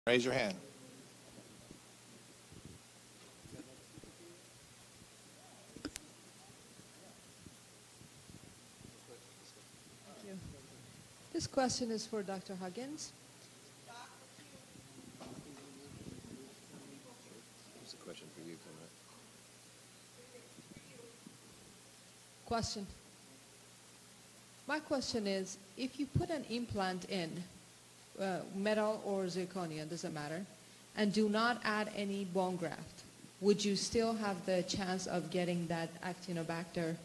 Raise your hand. Thank you. This question is for Dr. Huggins. It's a question for you, Conrad. Question. My question is, if you put an implant in, metal or zirconia, doesn't matter, and do not add any bone graft, would you still have the chance of getting that Actinobacter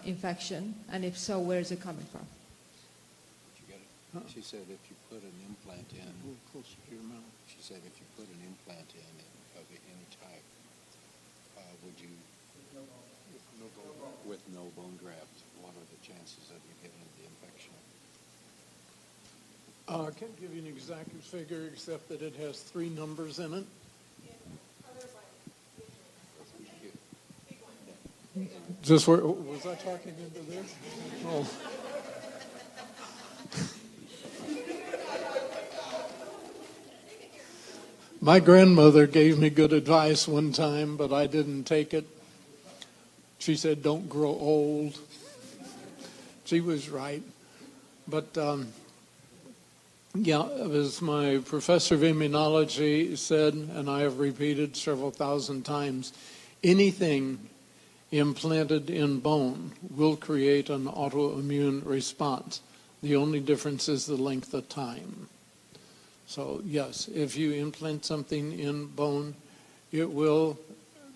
infection? And if so, where is it coming from? Did you get it? She said if you put an implant in, A little closer to your mouth. she said if you put an implant in of any type, would you, with no bone graft, what are the chances of you getting the infection? I can't give you an exact figure except that it has 3 numbers in it. Just where, was I talking into this? Oh. My grandmother gave me good advice one time, but I didn't take it. She said, don't grow old. She was right. But, yeah, as my professor of immunology said, and I have repeated several thousand times, anything implanted in bone will create an autoimmune response. The only difference is the length of time. So, yes, if you implant something in bone, it will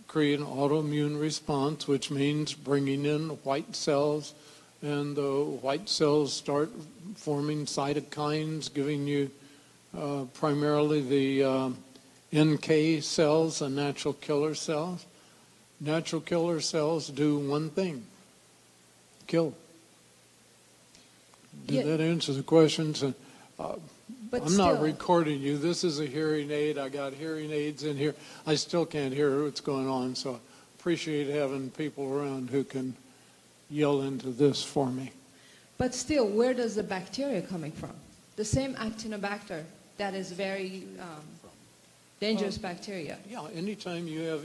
create an autoimmune response, which means bringing in white cells, and the white cells start forming cytokines, giving you primarily the NK cells and natural killer cells. Natural killer cells do one thing: kill. Did that answer the question? So, But I'm not still, recording you. This is a hearing aid. I got hearing aids in here. I still can't hear what's going on, so appreciate having people around who can yell into this for me. but still, where does the bacteria coming from? The same Actinobacter that is very dangerous bacteria. Yeah, anytime you have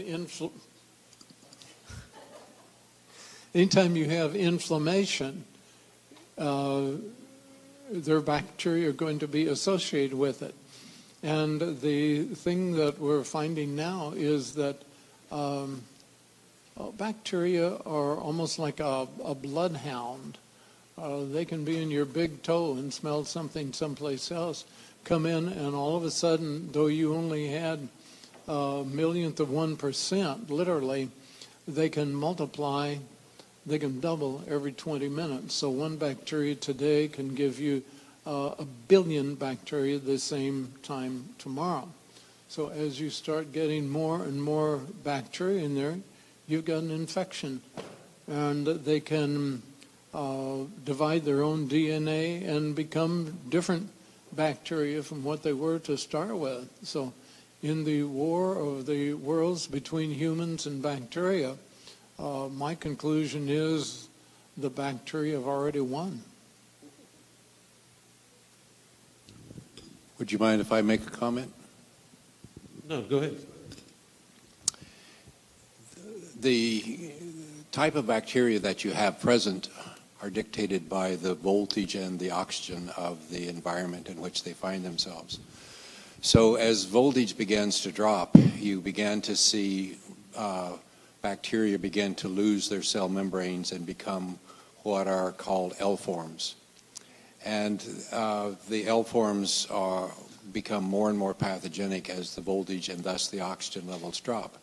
inflammation, their bacteria are going to be associated with it. And the thing that we're finding now is that bacteria are almost like a bloodhound. They can be in your big toe and smell something someplace else, come in, and all of a sudden, though you only had a millionth of 1%, literally, they can multiply. They can double every 20 minutes. So one bacteria today can give you a billion bacteria the same time tomorrow. So as you start getting more and more bacteria in there, you've got an infection. And they can divide their own DNA and become different bacteria from what they were to start with. So in the war of the worlds between humans and bacteria, my conclusion is the bacteria have already won. Would you mind if I make a comment? No, go ahead. The type of bacteria that you have present are dictated by the voltage and the oxygen of the environment in which they find themselves. So as voltage begins to drop, you began to see bacteria begin to lose their cell membranes and become what are called L forms. And the L forms become more and more pathogenic as the voltage and thus the oxygen levels drop.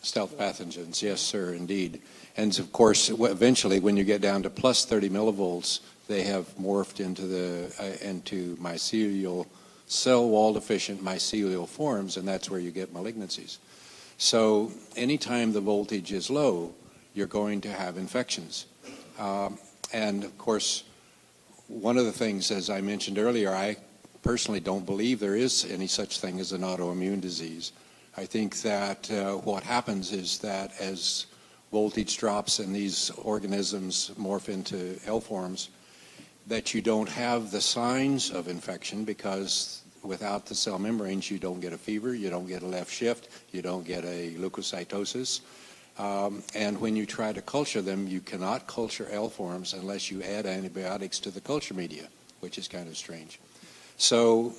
Stealth pathogens, yes, sir, indeed. And of course, eventually, when you get down to plus 30 millivolts, they have morphed into mycelial, cell wall deficient mycelial forms, and that's where you get malignancies. So anytime the voltage is low, you're going to have infections. And of course, one of the things, as I mentioned earlier, I personally don't believe there is any such thing as an autoimmune disease. I think that what happens is that as voltage drops and these organisms morph into L forms, that you don't have the signs of infection because Without the cell membranes, you don't get a fever, you don't get a left shift, you don't get a leukocytosis. And when you try to culture them, you cannot culture L forms unless you add antibiotics to the culture media, which is kind of strange. So,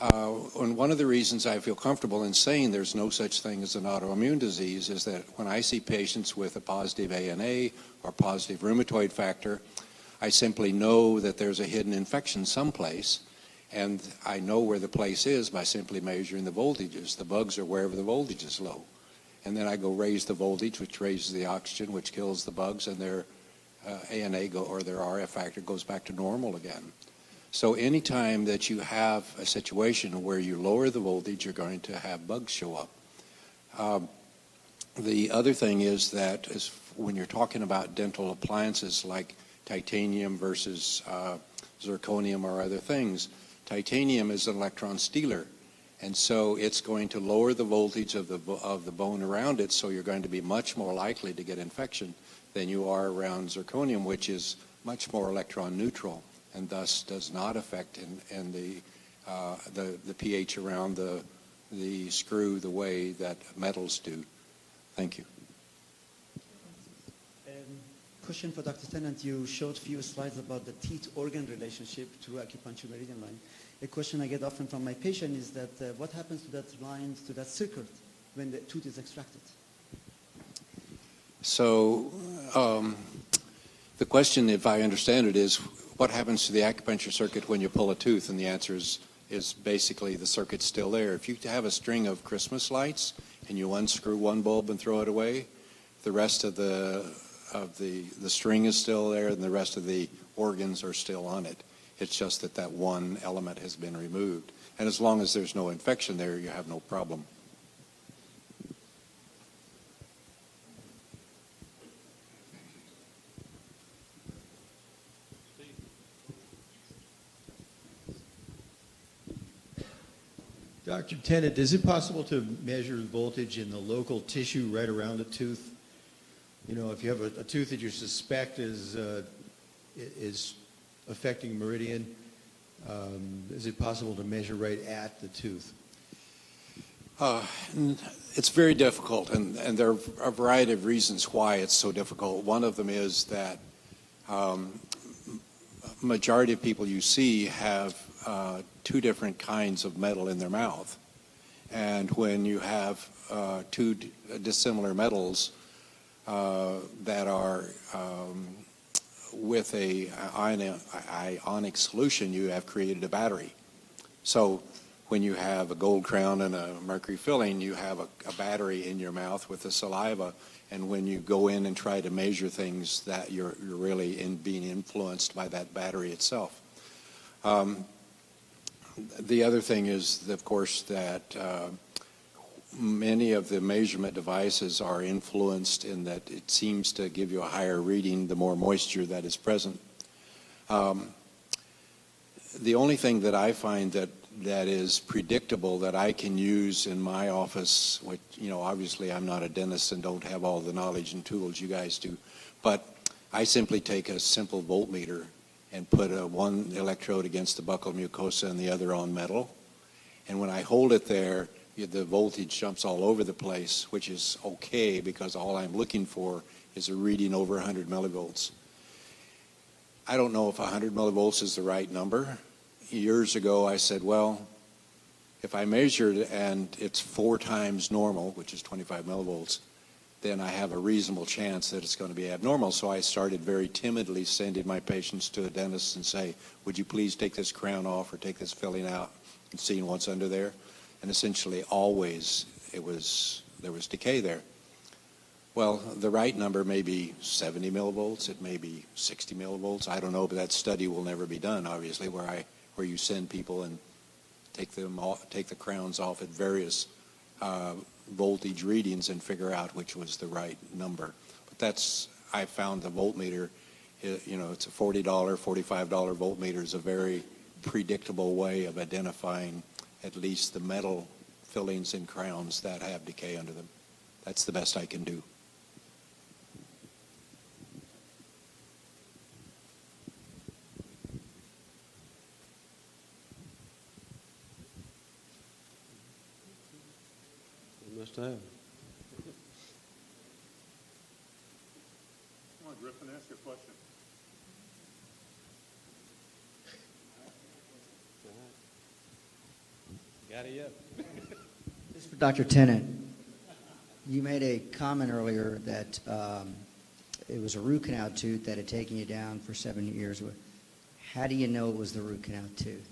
and one of the reasons I feel comfortable in saying there's no such thing as an autoimmune disease is that when I see patients with a positive ANA or positive rheumatoid factor, I simply know that there's a hidden infection someplace, and I know where the place is by simply measuring the voltages. The bugs are wherever the voltage is low. And then I go raise the voltage, which raises the oxygen, which kills the bugs, and their ANA or their RF factor goes back to normal again. So anytime that you have a situation where you lower the voltage, you're going to have bugs show up. The other thing is that when you're talking about dental appliances like titanium versus zirconium or other things, titanium is an electron stealer. And so it's going to lower the voltage of the bone around it, so you're going to be much more likely to get infection than you are around zirconium, which is much more electron neutral and thus does not affect in the pH around the screw the way that metals do. Thank you. Question for Dr. Tennant. You showed a few slides about the teeth-organ relationship through acupuncture meridian line. A question I get often from my patient is that what happens to that line, to that circuit, when the tooth is extracted? So the question, if I understand it, is what happens to the acupuncture circuit when you pull a tooth? And the answer is basically the circuit's still there. If you have a string of Christmas lights and you unscrew one bulb and throw it away, the rest of the string is still there and the rest of the organs are still on it. It's just that one element has been removed. And as long as there's no infection there, you have no problem. Dr. Tennant, is it possible to measure voltage in the local tissue right around the tooth? You know, if you have a tooth that you suspect is affecting meridian, is it possible to measure right at the tooth? It's very difficult, and there are a variety of reasons why it's so difficult. One of them is that majority of people you see have two different kinds of metal in their mouth. And when you have two dissimilar metals that are with a ionic solution, you have created a battery. So when you have a gold crown and a mercury filling, you have a battery in your mouth with the saliva. And when you go in and try to measure things, that you're really being influenced by that battery itself. The other thing is, of course, that many of the measurement devices are influenced in that it seems to give you a higher reading the more moisture that is present. The only thing that I find that is predictable that I can use in my office, which, you know, obviously I'm not a dentist and don't have all the knowledge and tools you guys do, but I simply take a simple voltmeter and put one electrode against the buccal mucosa and the other on metal. And when I hold it there, the voltage jumps all over the place, which is okay because all I'm looking for is a reading over 100 millivolts. I don't know if 100 millivolts is the right number. Years ago I said, well, if I measured and it's 4 times normal, which is 25 millivolts, then I have a reasonable chance that it's going to be abnormal. So I started very timidly sending my patients to a dentist and say, would you please take this crown off or take this filling out and seeing what's under there? And essentially always there was decay there. Well, the right number may be 70 millivolts, it may be 60 millivolts, I don't know, but that study will never be done, obviously, where you send people and take the crowns off at various voltage readings and figure out which was the right number. But I found the voltmeter, you know, it's a $40, $45 voltmeter is a very predictable way of identifying at least the metal fillings and crowns that have decay under them. That's the best I can do. must have. Come on, Griffin, ask your question. Got it yet? This is for Dr. Tennant. You made a comment earlier that it was a root canal tooth that had taken you down for 7 years. How do you know it was the root canal tooth?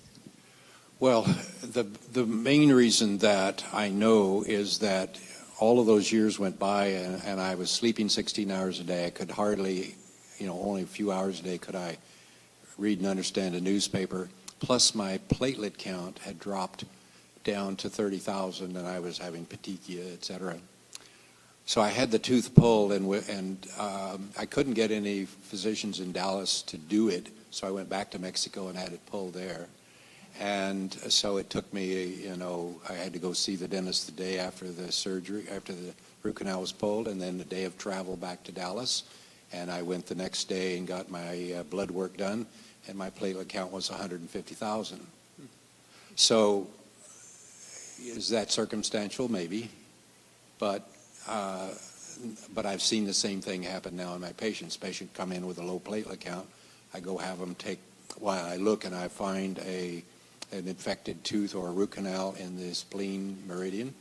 Well, the main reason that I know is that all of those years went by and I was sleeping 16 hours a day. I could hardly, only a few hours a day could I read and understand a newspaper. Plus my platelet count had dropped down to 30,000 and I was having petechia, et cetera. So I had the tooth pulled and I couldn't get any physicians in Dallas to do it. So I went back to Mexico and had it pulled there. And so it took me, I had to go see the dentist the day after the surgery, after the root canal was pulled, and then the day of travel back to Dallas. And I went the next day and got my blood work done, and my platelet count was 150,000. So is that circumstantial? Maybe. But I've seen the same thing happen now in my patients. Patient come in with a low platelet count. I go have them take, while I look and I find an infected tooth or a root canal in the spleen meridian,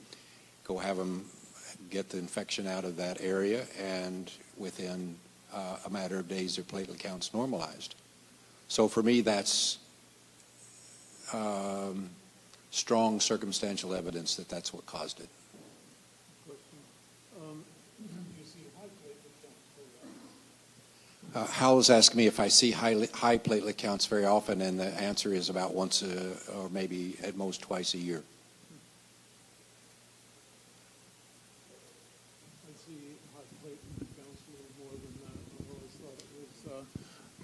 go have them get the infection out of that area, and within a matter of days their platelet count's normalized. So for me that's strong circumstantial evidence that that's what caused it. Hal was asking me if I see high platelet counts very often, and the answer is about once or maybe at most twice a year. I see high platelet counts a little more than that. I always thought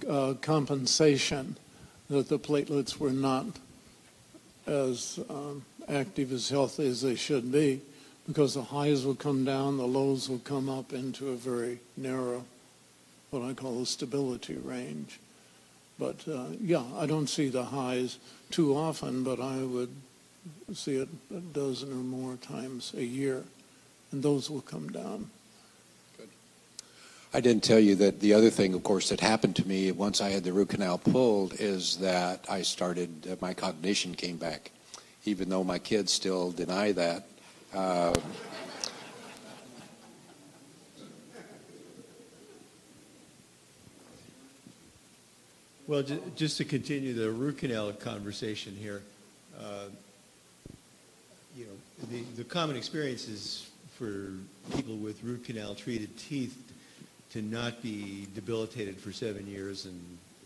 it was compensation, that the platelets were not as active, as healthy as they should be, because the highs will come down, the lows will come up into a very narrow, what I call the stability range. But yeah, I don't see the highs too often, but I would see it a dozen or more times a year, and those will come down. Good. I didn't tell you that the other thing, of course, that happened to me once I had the root canal pulled is that I started, my cognition came back, even though my kids still deny that. Well, just to continue the root canal conversation here, the common experience is for people with root canal treated teeth to not be debilitated for 7 years and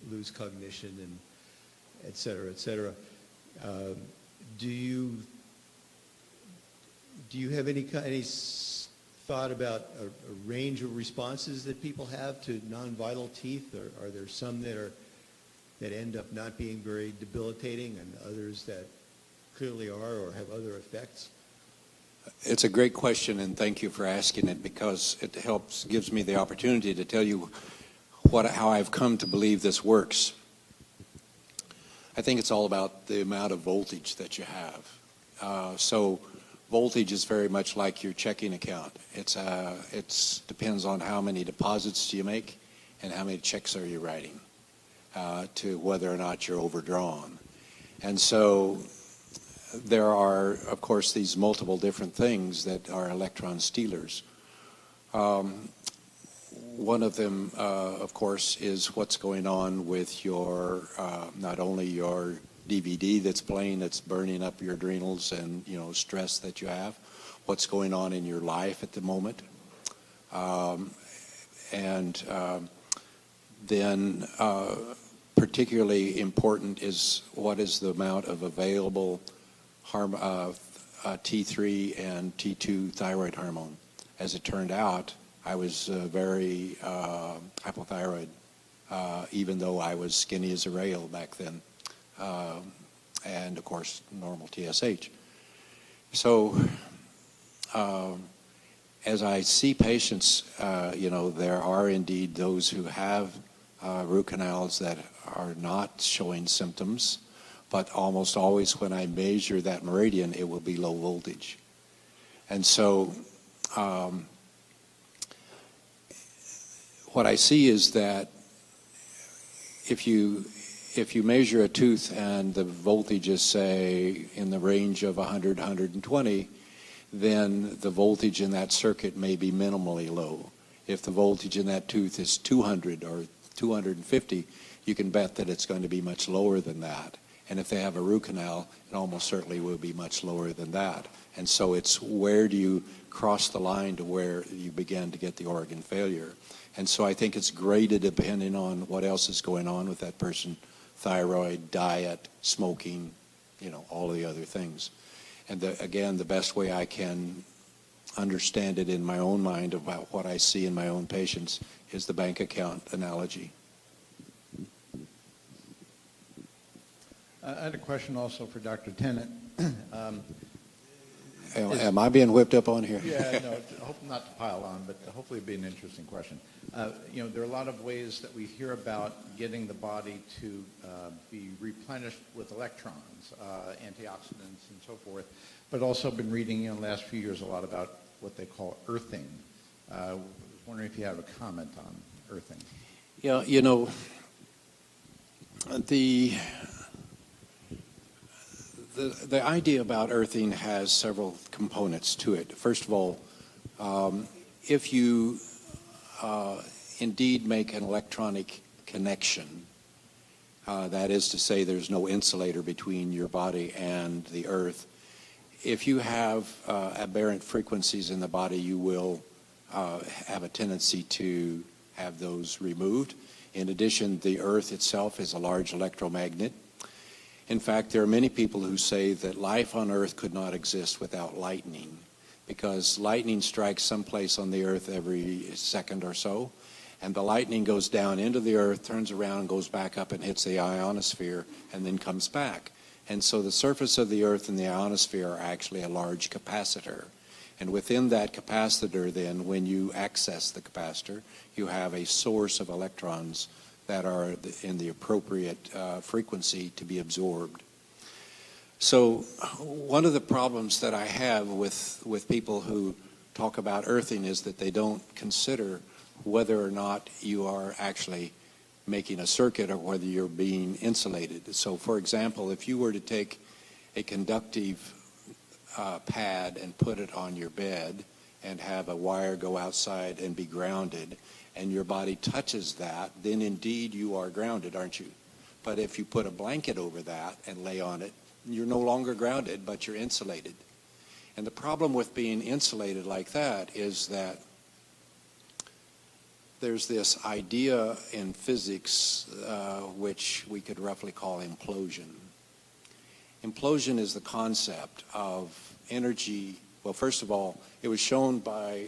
lose cognition and et cetera, et cetera. Do you have any thought about a range of responses that people have to non-vital teeth? Or are there some that end up not being very debilitating and others that clearly are or have other effects? It's a great question, and thank you for asking it, because it gives me the opportunity to tell you how I've come to believe this works. I think it's all about the amount of voltage that you have. So voltage is very much like your checking account. It depends on how many deposits do you make and how many checks are you writing to whether or not you're overdrawn. And so there are, of course, these multiple different things that are electron stealers. One of them, of course, is what's going on with your, not only your DVD that's playing, that's burning up your adrenals and, stress that you have, what's going on in your life at the moment. Then particularly important is what is the amount of available T3 and T2 thyroid hormone. As it turned out, I was very hypothyroid, even though I was skinny as a rail back then, and of course normal TSH. So as I see patients, there are indeed those who have root canals that are not showing symptoms, but almost always when I measure that meridian, it will be low voltage. And so what I see is that if you measure a tooth and the voltage is, say, in the range of 100, 120, then the voltage in that circuit may be minimally low. If the voltage in that tooth is 200 or 250, you can bet that it's going to be much lower than that. And if they have a root canal, it almost certainly will be much lower than that. And so it's where do you cross the line to where you begin to get the organ failure. And so I think it's graded depending on what else is going on with that person, thyroid, diet, smoking, all the other things. And again, the best way I can understand it in my own mind about what I see in my own patients is the bank account analogy. I had a question also for Dr. Tennant. Am I being whipped up on here? Yeah, no, I hope not to pile on, but hopefully it'll be an interesting question. There are a lot of ways that we hear about getting the body to be replenished with electrons, antioxidants, and so forth, but also been reading in the last few years a lot about what they call earthing. I was wondering if you have a comment on earthing. Yeah, the idea about earthing has several components to it. First of all, if you indeed make an electronic connection, that is to say there's no insulator between your body and the earth, if you have aberrant frequencies in the body, you will have a tendency to have those removed. In addition, the earth itself is a large electromagnet. In fact, there are many people who say that life on earth could not exist without lightning, because lightning strikes someplace on the earth every second or so, and the lightning goes down into the earth, turns around, goes back up and hits the ionosphere, and then comes back. And so the surface of the earth and the ionosphere are actually a large capacitor. And within that capacitor, then, when you access the capacitor, you have a source of electrons that are in the appropriate frequency to be absorbed. So one of the problems that I have with people who talk about earthing is that they don't consider whether or not you are actually making a circuit or whether you're being insulated. So for example, if you were to take a conductive pad and put it on your bed and have a wire go outside and be grounded, and your body touches that, then indeed you are grounded, aren't you? But if you put a blanket over that and lay on it, you're no longer grounded, but you're insulated. And the problem with being insulated like that is that there's this idea in physics which we could roughly call implosion. Implosion is the concept of energy. Well, first of all, it was shown by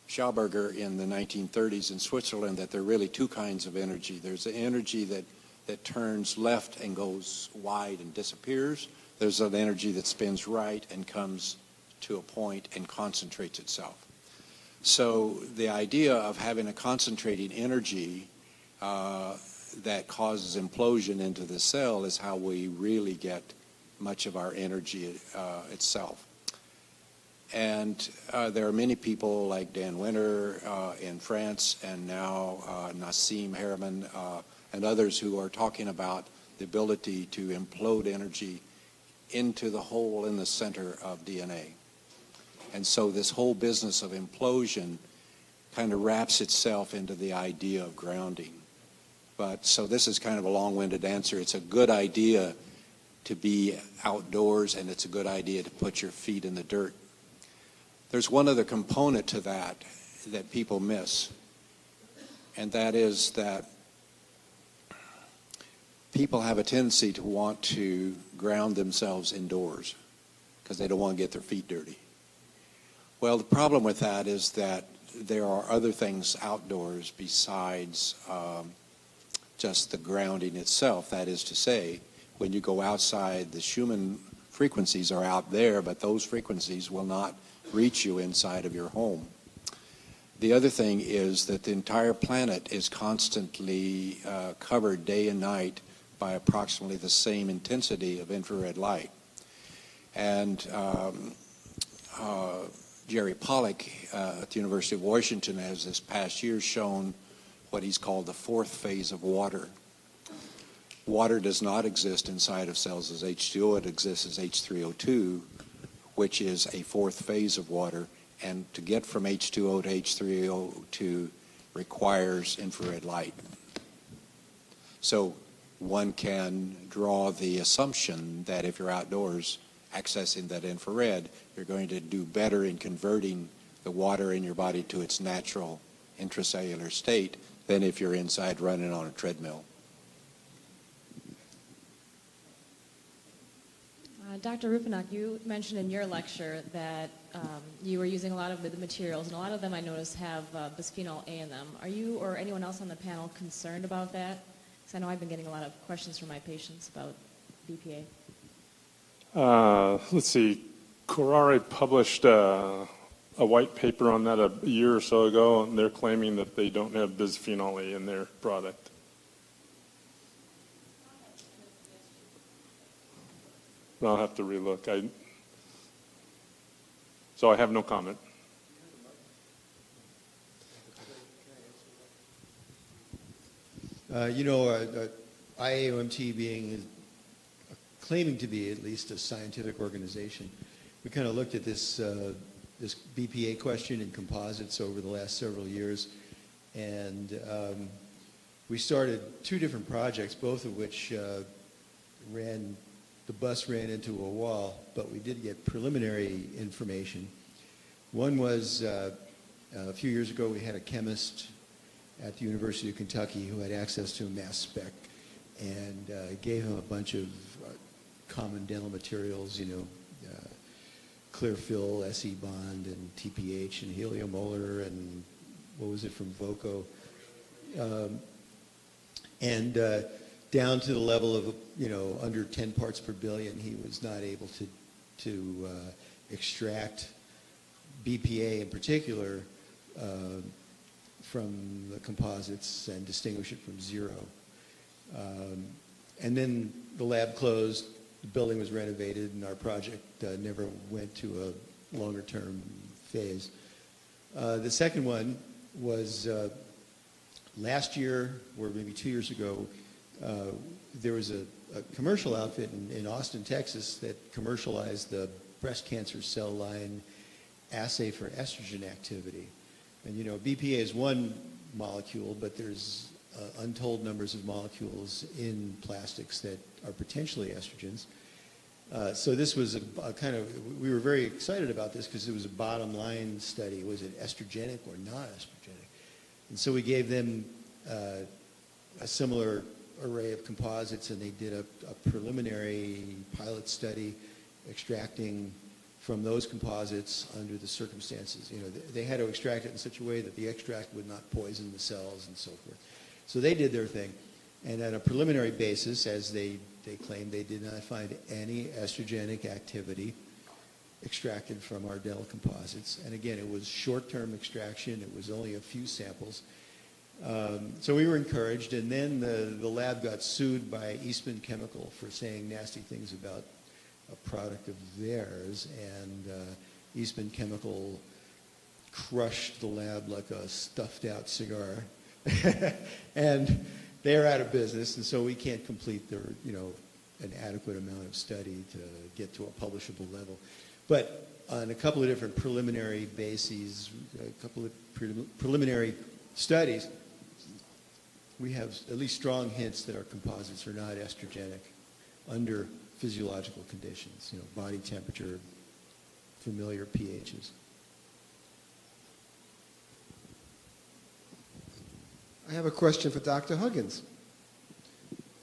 Schauberger in the 1930s in Switzerland that there are really two kinds of energy. There's the energy that turns left and goes wide and disappears. There's an energy that spins right and comes to a point and concentrates itself. So the idea of having a concentrating energy that causes implosion into the cell is how we really get much of our energy itself. And there are many people like Dan Winter in France, and now Nassim Haramein and others who are talking about the ability to implode energy into the hole in the center of DNA. And so this whole business of implosion kind of wraps itself into the idea of grounding. But so this is kind of a long-winded answer. It's a good idea to be outdoors, and it's a good idea to put your feet in the dirt. There's one other component to that people miss, and that is that people have a tendency to want to ground themselves indoors because they don't want to get their feet dirty. Well, the problem with that is that there are other things outdoors besides just the grounding itself. That is to say, when you go outside, the Schumann frequencies are out there, but those frequencies will not reach you inside of your home. The other thing is that the entire planet is constantly covered day and night by approximately the same intensity of infrared light. And Jerry Pollack at the University of Washington has this past year shown what he's called the fourth phase of water. Water does not exist inside of cells as H2O. It exists as H3O2, which is a fourth phase of water. And to get from H2O to H3O2 requires infrared light. So one can draw the assumption that if you're outdoors accessing that infrared, you're going to do better in converting the water in your body to its natural intracellular state than if you're inside running on a treadmill. Dr. Rupinak, you mentioned in your lecture that you were using a lot of the materials, and a lot of them I noticed have bisphenol A in them. Are you or anyone else on the panel concerned about that? Because I know I've been getting a lot of questions from my patients about BPA. Let's see. Curare published a white paper on that a year or so ago, and they're claiming that they don't have bisphenol A in their product. I'll have to relook. So I have no comment. IAOMT claiming to be at least a scientific organization, we kind of looked at this BPA question in composites over the last several years, and we started two different projects, both of which the bus ran into a wall, but we did get preliminary information. One was a few years ago we had a chemist at the University of Kentucky who had access to a mass spec and gave him a bunch of common dental materials, clear fill, SE bond, and TPH, and heliomolar, and what was it from Voco, and down to the level of under 10 parts per billion, he was not able to extract BPA in particular from the composites and distinguish it from zero. And then the lab closed, the building was renovated, and our project never went to a longer term phase. The second one was last year, or maybe 2 years ago, there was a commercial outfit in Austin, Texas that commercialized the breast cancer cell line assay for estrogen activity. And BPA is one molecule, but there's untold numbers of molecules in plastics that are potentially estrogens. So this was we were very excited about this because it was a bottom line study. Was it estrogenic or not estrogenic? And so we gave them a similar array of composites, and they did a preliminary pilot study extracting from those composites under the circumstances. They had to extract it in such a way that the extract would not poison the cells and so forth. So they did their thing. And on a preliminary basis, as they claimed, they did not find any estrogenic activity extracted from our dental composites. And again, it was short-term extraction. It was only a few samples. So we were encouraged, and then the lab got sued by Eastman Chemical for saying nasty things about a product of theirs, and Eastman Chemical crushed the lab like a stuffed out cigar. And they're out of business, and so we can't complete an adequate amount of study to get to a publishable level. But on a couple of different preliminary bases, a couple of preliminary studies, we have at least strong hints that our composites are not estrogenic under physiological conditions, body temperature, familiar pHs. I have a question for Dr. Huggins.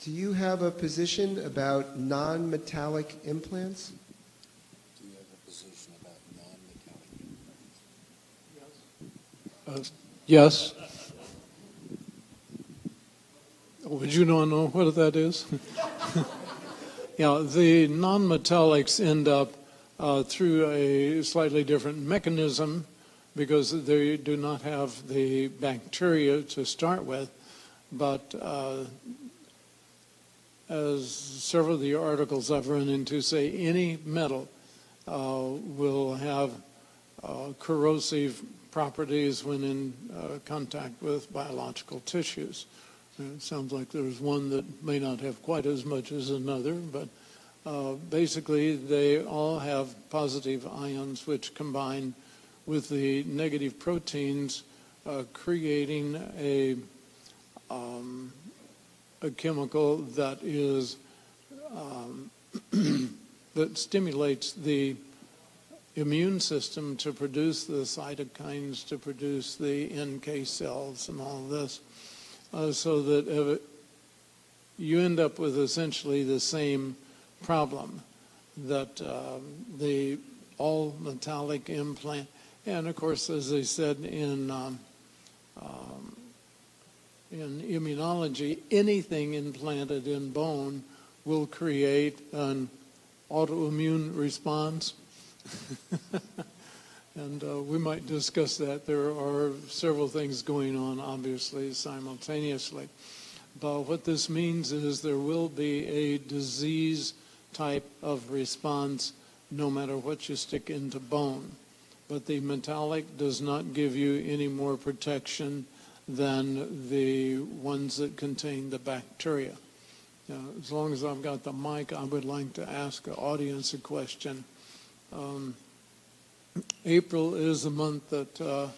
Do you have a position about non-metallic implants? Do you have a position about non-metallic implants? Yes. Would you know what that is? The non-metallics end up through a slightly different mechanism because they do not have the bacteria to start with. But as several of the articles I've run into say, any metal will have corrosive properties when in contact with biological tissues. It sounds like there's one that may not have quite as much as another, but basically they all have positive ions which combine with the negative proteins, creating a chemical that is that stimulates the immune system to produce the cytokines, to produce the NK cells and all this, so that you end up with essentially the same problem, that the all metallic implant, and of course, as I said in immunology, anything implanted in bone will create an autoimmune response. And we might discuss that. There are several things going on, obviously, simultaneously. But what this means is there will be a disease type of response no matter what you stick into bone. But the metallic does not give you any more protection than the ones that contain the bacteria. Now, as long as I've got the mic, I would like to ask the audience a question. April is the month that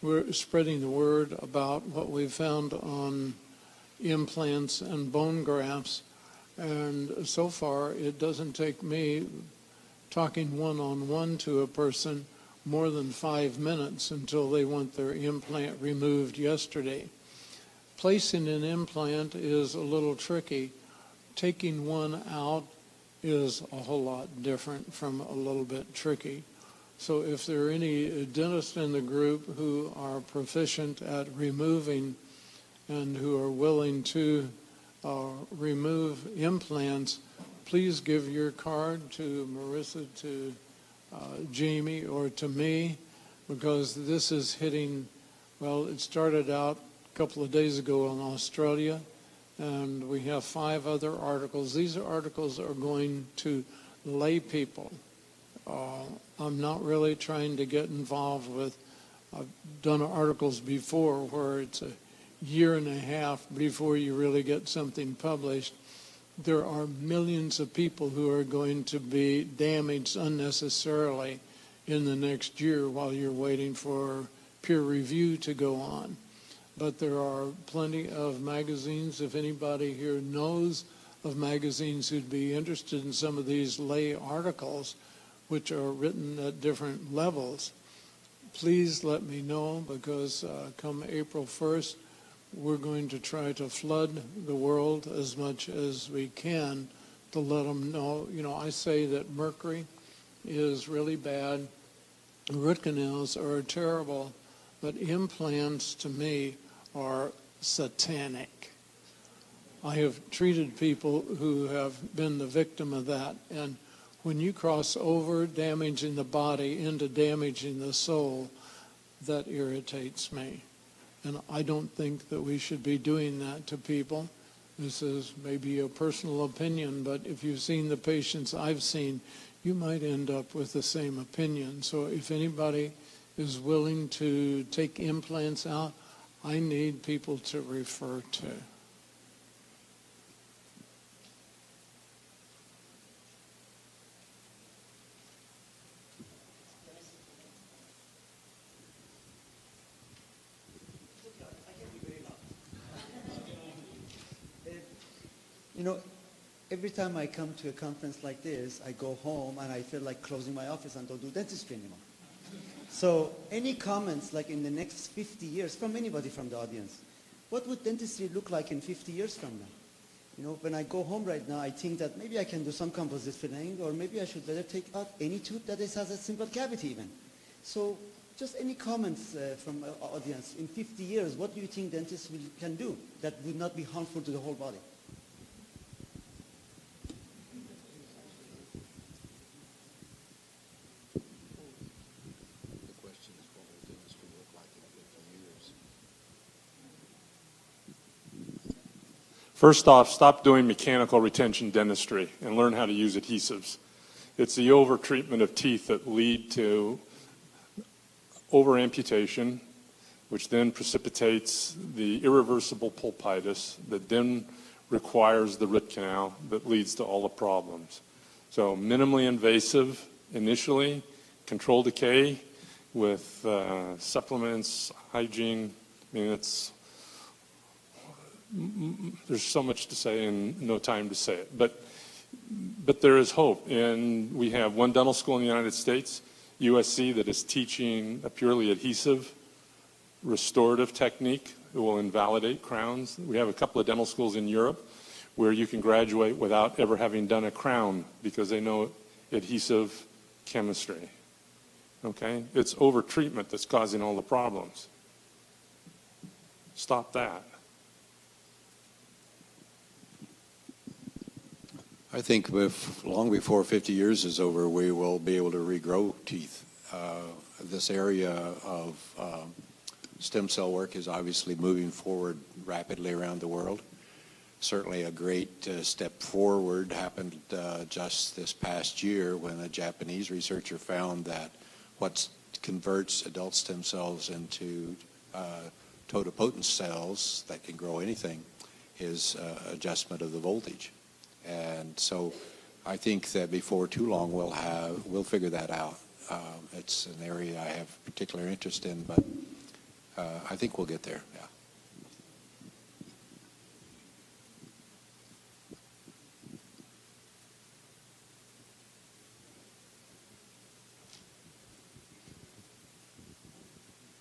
we're spreading the word about what we've found on implants and bone grafts. And so far, it doesn't take me talking one-on-one to a person more than 5 minutes until they want their implant removed yesterday. Placing an implant is a little tricky. Taking one out is a whole lot different from a little bit tricky. So if there are any dentists in the group who are proficient at removing and who are willing to remove implants, please give your card to Marissa, to Jamie, or to me, because this is hitting, well, it started out a couple of days ago in Australia, and we have 5 other articles. These articles are going to lay people. I'm not really trying to get involved with, I've done articles before where it's a year and a half before you really get something published. There are millions of people who are going to be damaged unnecessarily in the next year while you're waiting for peer review to go on. But there are plenty of magazines. If anybody here knows of magazines who'd be interested in some of these lay articles, which are written at different levels, please let me know, because come April 1st, we're going to try to flood the world as much as we can to let them know. You know, I say that mercury is really bad. Root canals are terrible, but implants to me are satanic. I have treated people who have been the victim of that, and when you cross over damaging the body into damaging the soul, that irritates me. And I don't think that we should be doing that to people. This is maybe a personal opinion, but if you've seen the patients I've seen, you might end up with the same opinion. So if anybody is willing to take implants out, I need people to refer to. You know, every time I come to a conference like this, I go home and I feel like closing my office and don't do dentistry anymore. So any comments like in the next 50 years from anybody from the audience, what would dentistry look like in 50 years from now? You know, when I go home right now, I think that maybe I can do some composite filling, or maybe I should better take out any tooth that has a simple cavity even. So just any comments from the audience, in 50 years, what do you think dentists can do that would not be harmful to the whole body? First off, stop doing mechanical retention dentistry and learn how to use adhesives. It's the over-treatment of teeth that lead to over-amputation, which then precipitates the irreversible pulpitis that then requires the root canal that leads to all the problems. So minimally invasive initially, control decay with supplements, hygiene. I mean, there's so much to say and no time to say it. But there is hope. And we have one dental school in the United States, USC, that is teaching a purely adhesive restorative technique that will invalidate crowns. We have a couple of dental schools in Europe where you can graduate without ever having done a crown because they know adhesive chemistry. Okay? It's over-treatment that's causing all the problems. Stop that. I think long before 50 years is over, we will be able to regrow teeth. This area of stem cell work is obviously moving forward rapidly around the world. Certainly a great step forward happened just this past year when a Japanese researcher found that what converts adult stem cells into totipotent cells that can grow anything is adjustment of the voltage. And so I think that before too long we'll figure that out. It's an area I have particular interest in, but I think we'll get there. Yeah.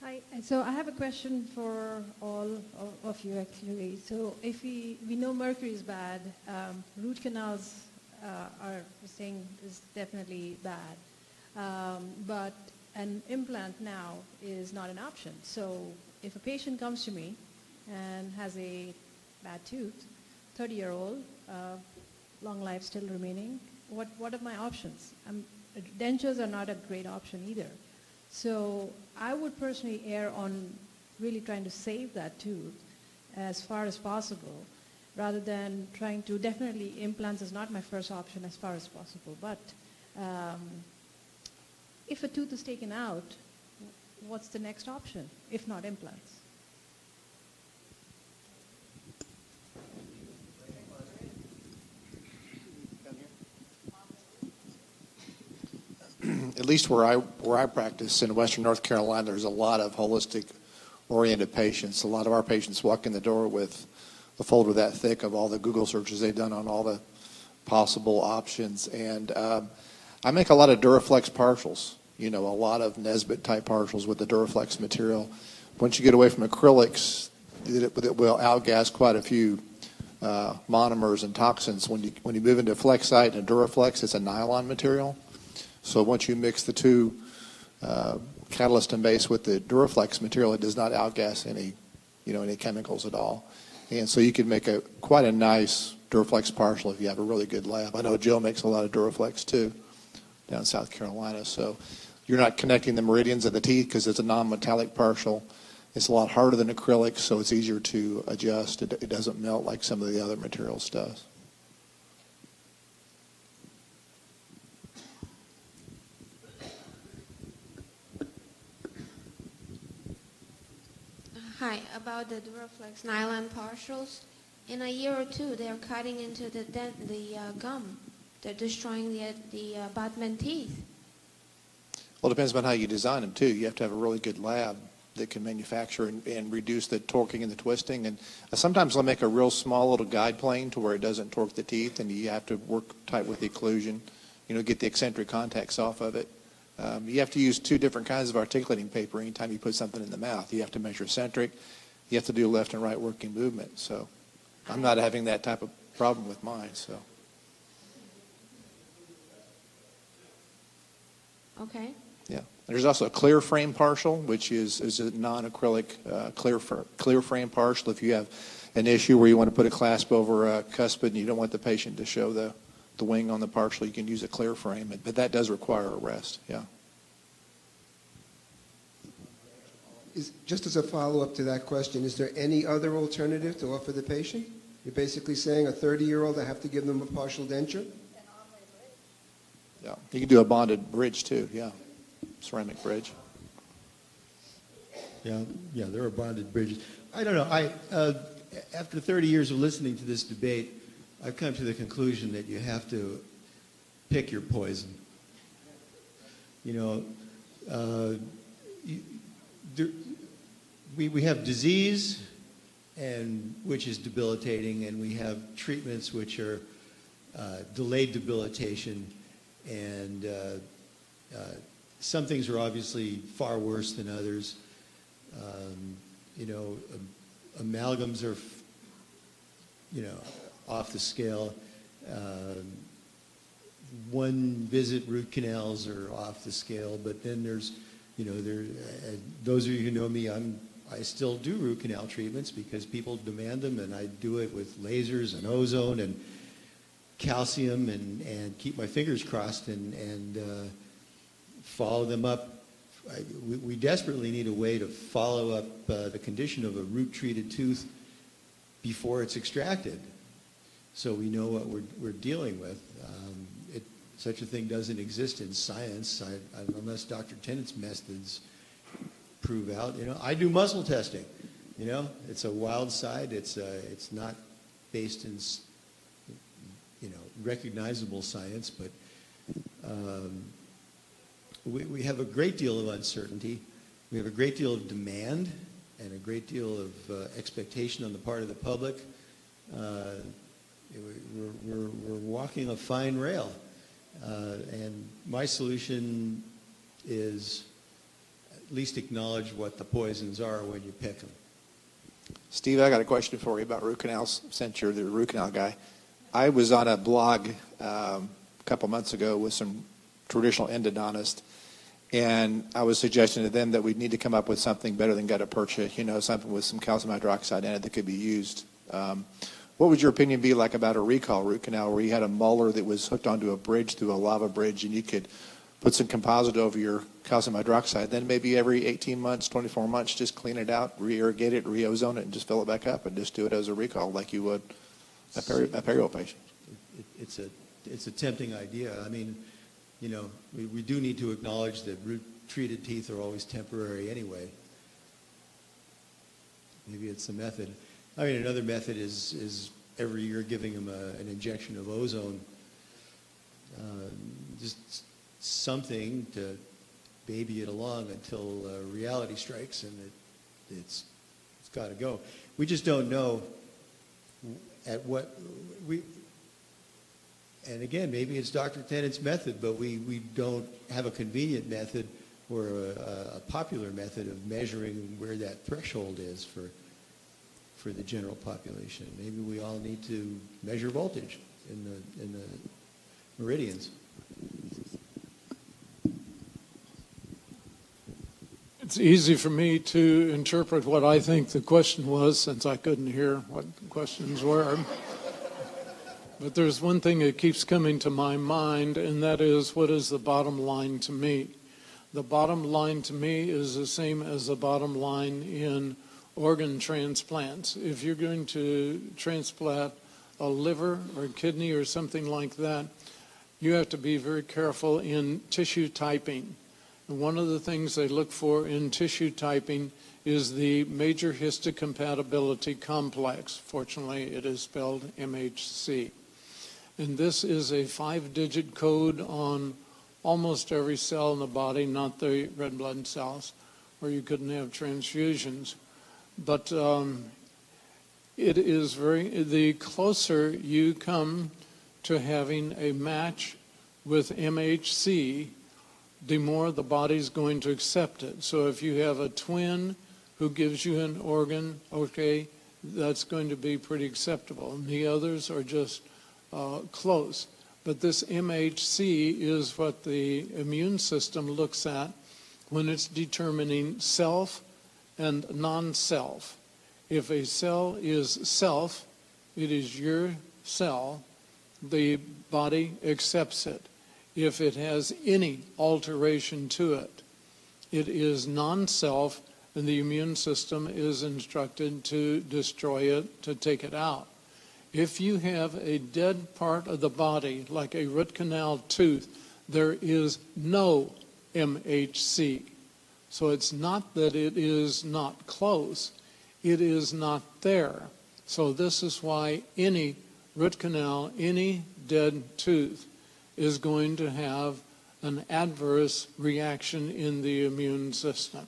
Hi, so I have a question for all of you actually. So if we know mercury is bad, root canals are saying is definitely bad, but an implant now is not an option. So if a patient comes to me and has a bad tooth, 30-year-old, long life still remaining, what are my options? Dentures are not a great option either. So I would personally err on really trying to save that tooth as far as possible, rather than trying to, definitely implants is not my first option as far as possible, but if a tooth is taken out, what's the next option, if not implants? At least where I practice in Western North Carolina, there's a lot of holistic-oriented patients. A lot of our patients walk in the door with a folder that thick of all the Google searches they've done on all the possible options. And I make a lot of Duraflex partials, a lot of Nesbitt-type partials with the Duraflex material. Once you get away from acrylics, it will outgas quite a few monomers and toxins. When you move into Flexite and Duraflex, it's a nylon material. So once you mix the two, catalyst and base with the Duraflex material, it does not outgas any chemicals at all. And so you can make quite a nice Duraflex partial if you have a really good lab. I know Joe makes a lot of Duraflex too down in South Carolina. So you're not connecting the meridians of the teeth because it's a non-metallic partial. It's a lot harder than acrylic, so it's easier to adjust. It doesn't melt like some of the other materials does. Hi, about the Duraflex nylon partials. In a year or two, they're cutting into the gum. They're destroying the abutment teeth. Well, it depends on how you design them, too. You have to have a really good lab that can manufacture and reduce the torquing and the twisting. And sometimes they'll make a real small little guide plane to where it doesn't torque the teeth, and you have to work tight with the occlusion, get the eccentric contacts off of it. You have to use two different kinds of articulating paper anytime you put something in the mouth. You have to measure centric. You have to do left and right working movement. So I'm not having that type of problem with mine. So. Okay. Yeah. There's also a clear frame partial, which is a non-acrylic clear frame partial. If you have an issue where you want to put a clasp over a cuspid and you don't want the patient to show the wing on the partial, you can use a clear frame, but that does require a rest, yeah. Just as a follow-up to that question, is there any other alternative to offer the patient? You're basically saying a 30-year-old, I have to give them a partial denture? Yeah, you can do a bonded bridge too, yeah, ceramic bridge. Yeah, there are bonded bridges. I don't know. After 30 years of listening to this debate, I've come to the conclusion that you have to pick your poison. We have disease, and which is debilitating, and we have treatments which are delayed debilitation, and some things are obviously far worse than others. Amalgams are, off the scale. One visit root canals are off the scale, but then there's, those of you who know me, I still do root canal treatments because people demand them, and I do it with lasers and ozone and calcium and keep my fingers crossed and follow them up. We desperately need a way to follow up the condition of a root-treated tooth before it's extracted, so we know what we're dealing with. Such a thing doesn't exist in science unless Dr. Tennant's methods prove out. I do muscle testing. It's a wild side. It's not based in recognizable science, but we have a great deal of uncertainty. We have a great deal of demand and a great deal of expectation on the part of the public. We're walking a fine rail. And my solution is at least acknowledge what the poisons are when you pick them. Steve, I got a question for you about root canals, since you're the root canal guy. I was on a blog a couple months ago with some traditional endodontists, and I was suggesting to them that we need to come up with something better than gutta percha, something with some calcium hydroxide in it that could be used. What would your opinion be like about a recall root canal where you had a molar that was hooked onto a bridge through a lava bridge, and you could put some composite over your calcium hydroxide, then maybe every 18 months, 24 months, just clean it out, re-irrigate it, re-ozone it, and just fill it back up and just do it as a recall like you would a perio patient? It's a tempting idea. I mean, we do need to acknowledge that root-treated teeth are always temporary anyway. Maybe it's a method. I mean, another method is every year giving them an injection of ozone, just something to baby it along until reality strikes and it's got to go. We just don't know at what and again, maybe it's Dr. Tennant's method, but we don't have a convenient method or a popular method of measuring where that threshold is for the general population. Maybe we all need to measure voltage in the meridians. It's easy for me to interpret what I think the question was, since I couldn't hear what the questions were. But there's one thing that keeps coming to my mind, and that is, what is the bottom line to me? The bottom line to me is the same as the bottom line in organ transplants. If you're going to transplant a liver or a kidney or something like that, you have to be very careful in tissue typing. And one of the things they look for in tissue typing is the major histocompatibility complex. Fortunately, it is spelled MHC. And this is a 5-digit code on almost every cell in the body, not the red blood cells, where you couldn't have transfusions. But it is the closer you come to having a match with MHC, the more the body's going to accept it. So if you have a twin who gives you an organ, okay, that's going to be pretty acceptable. And the others are just close. But this MHC is what the immune system looks at when it's determining self and non-self. If a cell is self, it is your cell, the body accepts it. If it has any alteration to it, it is non-self, and the immune system is instructed to destroy it, to take it out. If you have a dead part of the body, like a root canal tooth, there is no MHC. So it's not that it is not close, it is not there. So this is why any root canal, any dead tooth is going to have an adverse reaction in the immune system.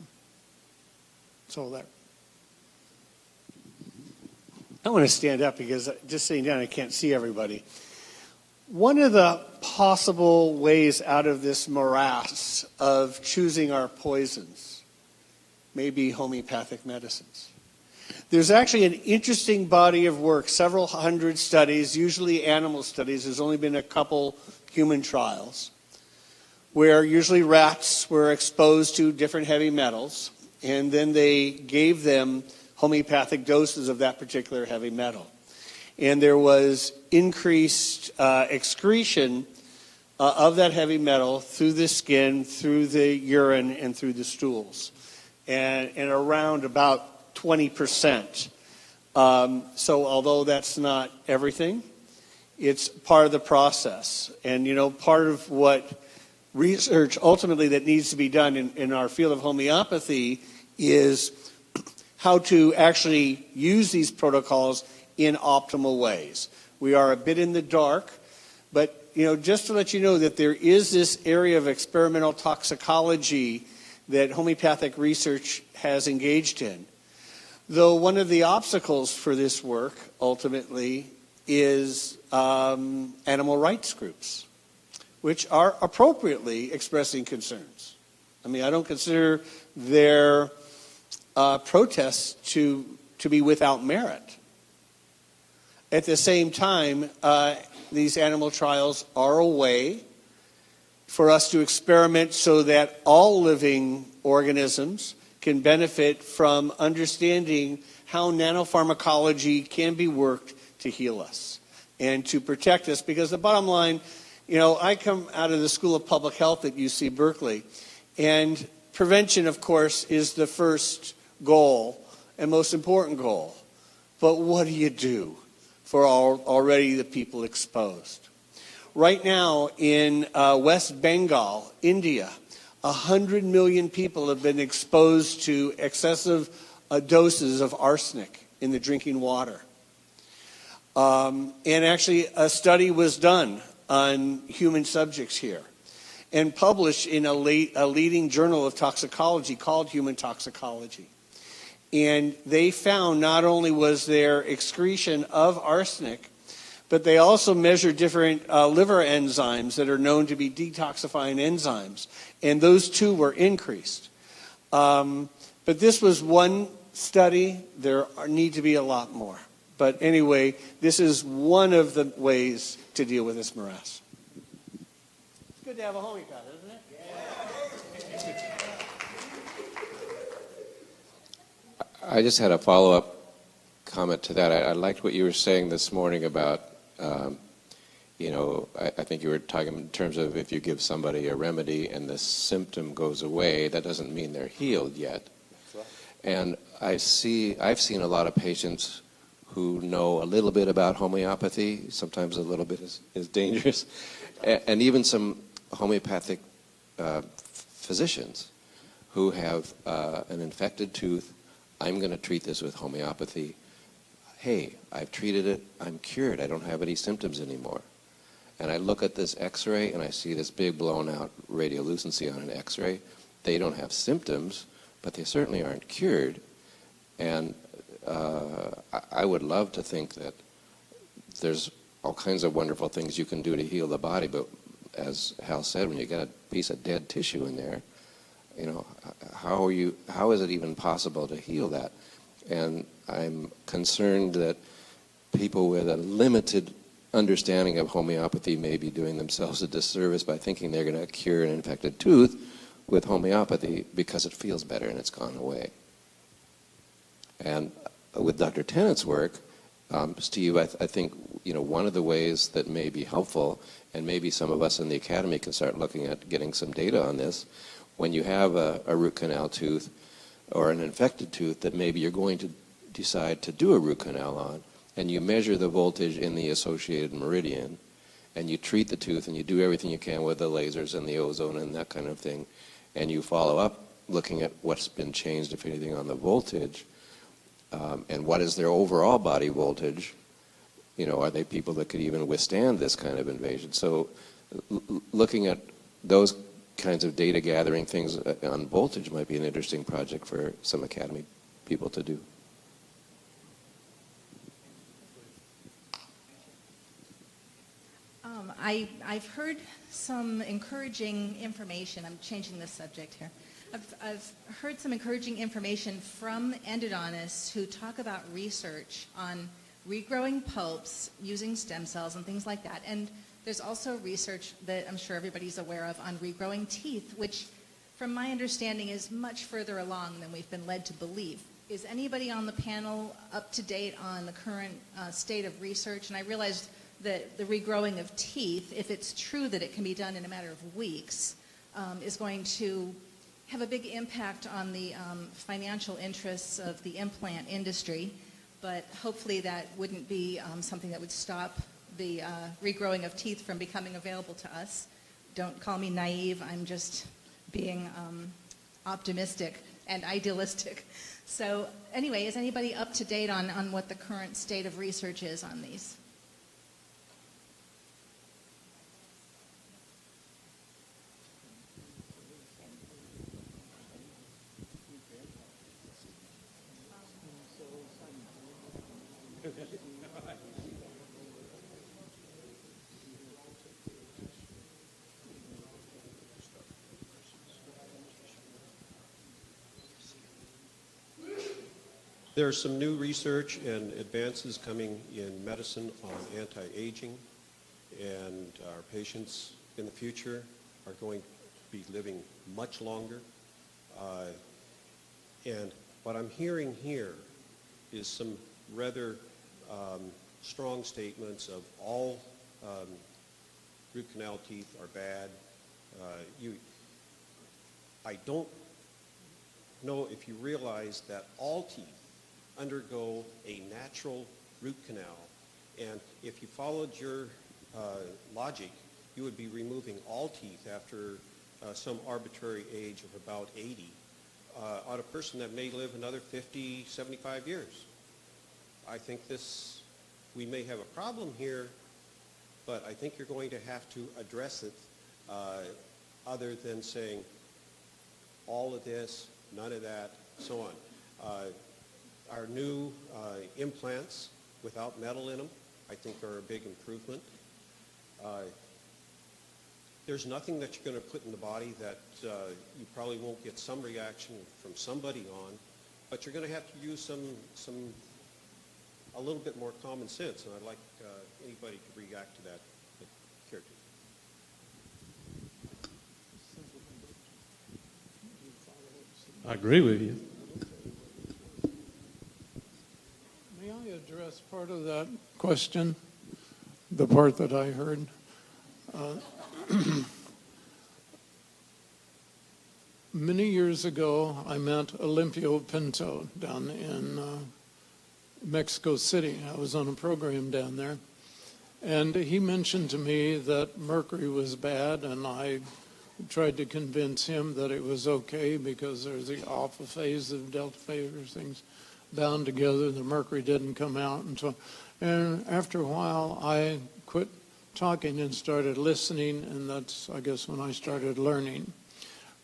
So there. I want to stand up because just sitting down I can't see everybody. One of the possible ways out of this morass of choosing our poisons may be homeopathic medicines. There's actually an interesting body of work, several hundred studies, usually animal studies. There's only been a couple human trials, where usually rats were exposed to different heavy metals, and then they gave them homeopathic doses of that particular heavy metal. And there was increased excretion of that heavy metal through the skin, through the urine, and through the stools, and around about 20%. So although that's not everything, it's part of the process. And, you know, part of what research ultimately that needs to be done in our field of homeopathy is how to actually use these protocols in optimal ways. We are a bit in the dark, but, you know, just to let you know that there is this area of experimental toxicology that homeopathic research has engaged in. Though one of the obstacles for this work ultimately is animal rights groups, which are appropriately expressing concerns. I mean, I don't consider their protests to be without merit. At the same time, these animal trials are a way for us to experiment so that all living organisms can benefit from understanding how nanopharmacology can be worked to heal us and to protect us. Because the bottom line, you know, I come out of the School of Public Health at UC Berkeley, and prevention, of course, is the first goal and most important goal. But what do you do for already the people exposed? Right now in West Bengal, India, 100 million people have been exposed to excessive doses of arsenic in the drinking water. And actually a study was done on human subjects here and published in a leading journal of toxicology called Human Toxicology. And they found not only was there excretion of arsenic, but they also measured different liver enzymes that are known to be detoxifying enzymes. And those too were increased. But this was one study. There need to be a lot more. But anyway, this is one of the ways to deal with this morass. It's good to have a homeopath, isn't it? Yeah. I just had a follow-up comment to that. I liked what you were saying this morning about, you know, I think you were talking in terms of if you give somebody a remedy and the symptom goes away, that doesn't mean they're healed yet. And I've seen a lot of patients who know a little bit about homeopathy. Sometimes a little bit is dangerous. And even some homeopathic physicians who have an infected tooth. I'm going to treat this with homeopathy. Hey, I've treated it. I'm cured. I don't have any symptoms anymore. And I look at this x-ray and I see this big blown out radiolucency on an x-ray. They don't have symptoms, but they certainly aren't cured. And I would love to think that there's all kinds of wonderful things you can do to heal the body, but as Hal said, when you get a piece of dead tissue in there, you know, how is it even possible to heal that? And I'm concerned that people with a limited understanding of homeopathy may be doing themselves a disservice by thinking they're going to cure an infected tooth with homeopathy because it feels better and it's gone away. And with Dr. Tennant's work, Steve, I think, you know, one of the ways that may be helpful, and maybe some of us in the academy can start looking at getting some data on this, when you have a root canal tooth or an infected tooth that maybe you're going to decide to do a root canal on, and you measure the voltage in the associated meridian, and you treat the tooth and you do everything you can with the lasers and the ozone and that kind of thing, and you follow up looking at what's been changed, if anything, on the voltage, and what is their overall body voltage, are they people that could even withstand this kind of invasion? So looking at those kinds of data gathering things on voltage might be an interesting project for some academy people to do. I've heard some encouraging information. I'm changing the subject here. I've heard some encouraging information from endodontists who talk about research on regrowing pulps using stem cells and things like that. And there's also research that I'm sure everybody's aware of on regrowing teeth, which from my understanding is much further along than we've been led to believe. Is anybody on the panel up to date on the current state of research? And I realized that the regrowing of teeth, if it's true that it can be done in a matter of weeks, is going to have a big impact on the financial interests of the implant industry. But hopefully that wouldn't be something that would stop the regrowing of teeth from becoming available to us. Don't call me naive. I'm just being optimistic and idealistic. So anyway, is anybody up to date on what the current state of research is on these? There's some new research and advances coming in medicine on anti-aging, and our patients in the future are going to be living much longer. And what I'm hearing here is some rather strong statements of all root canal teeth are bad. I don't know if you realize that all teeth undergo a natural root canal, and if you followed your logic, you would be removing all teeth after some arbitrary age of about 80 on a person that may live another 50, 75 years. I think we may have a problem here, but I think you're going to have to address it other than saying all of this, none of that, so on. Our new implants without metal in them, I think, are a big improvement. There's nothing that you're going to put in the body that you probably won't get some reaction from somebody on, but you're going to have to use a little bit more common sense, and I'd like anybody to react to that care to. I agree with you. May I address part of that question, the part that I heard? Many years ago, I met Olimpio Pinto down in Mexico City. I was on a program down there, and he mentioned to me that mercury was bad, and I tried to convince him that it was okay because there's the alpha phase of delta phase, things bound together. The mercury didn't come out, and after a while, I quit talking and started listening, and that's, I guess, when I started learning.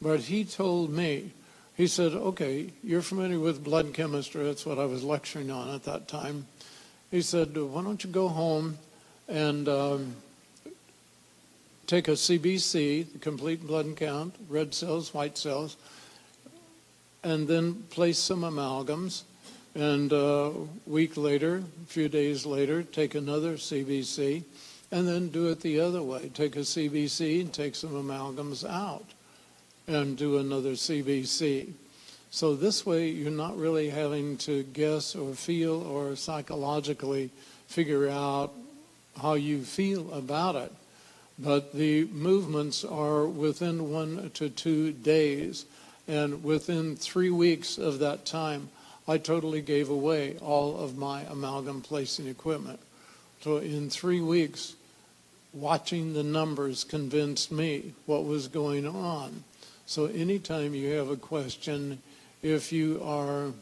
But he told me, he said, okay, you're familiar with blood chemistry. That's what I was lecturing on at that time. He said, why don't you go home and take a CBC, the complete blood count, red cells, white cells, and then place some amalgams. And a week later, a few days later, take another CBC, and then do it the other way. Take a CBC and take some amalgams out and do another CBC. So this way, you're not really having to guess or feel or psychologically figure out how you feel about it. But the movements are within 1 to 2 days. And within 3 weeks of that time, I totally gave away all of my amalgam placing equipment. So in 3 weeks, watching the numbers convinced me what was going on. So anytime you have a question, if you are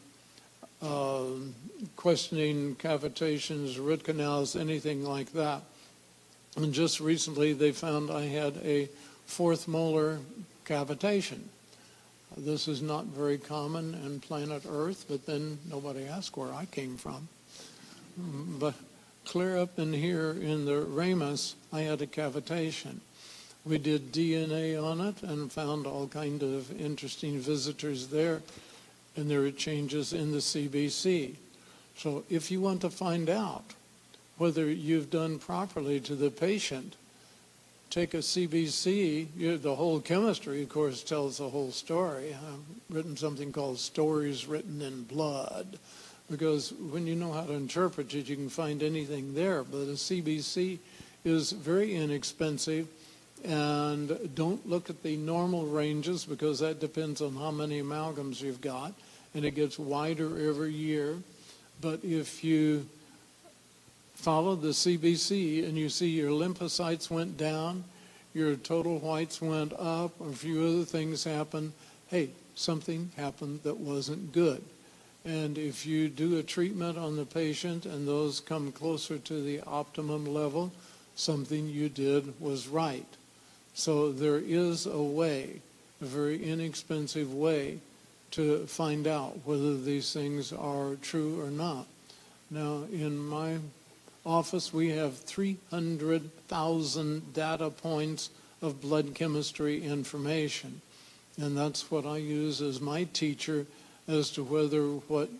questioning cavitations, root canals, anything like that, and just recently they found I had a fourth molar cavitation. This is not very common in planet Earth, but then nobody asked where I came from. But clear up in here in the ramus, I had a cavitation. We did DNA on it and found all kind of interesting visitors there, and there are changes in the CBC. So if you want to find out whether you've done properly to the patient, take a CBC. The whole chemistry, of course, tells the whole story. I've written something called Stories Written in Blood, because when you know how to interpret it, you can find anything there. But a CBC is very inexpensive, and don't look at the normal ranges, because that depends on how many amalgams you've got, and it gets wider every year. But if you follow the CBC and you see your lymphocytes went down, your total whites went up, a few other things happened, hey, something happened that wasn't good. And if you do a treatment on the patient and those come closer to the optimum level, something you did was right. So there is a way, a very inexpensive way, to find out whether these things are true or not. Now, in my office, we have 300,000 data points of blood chemistry information. And that's what I use as my teacher as to whether what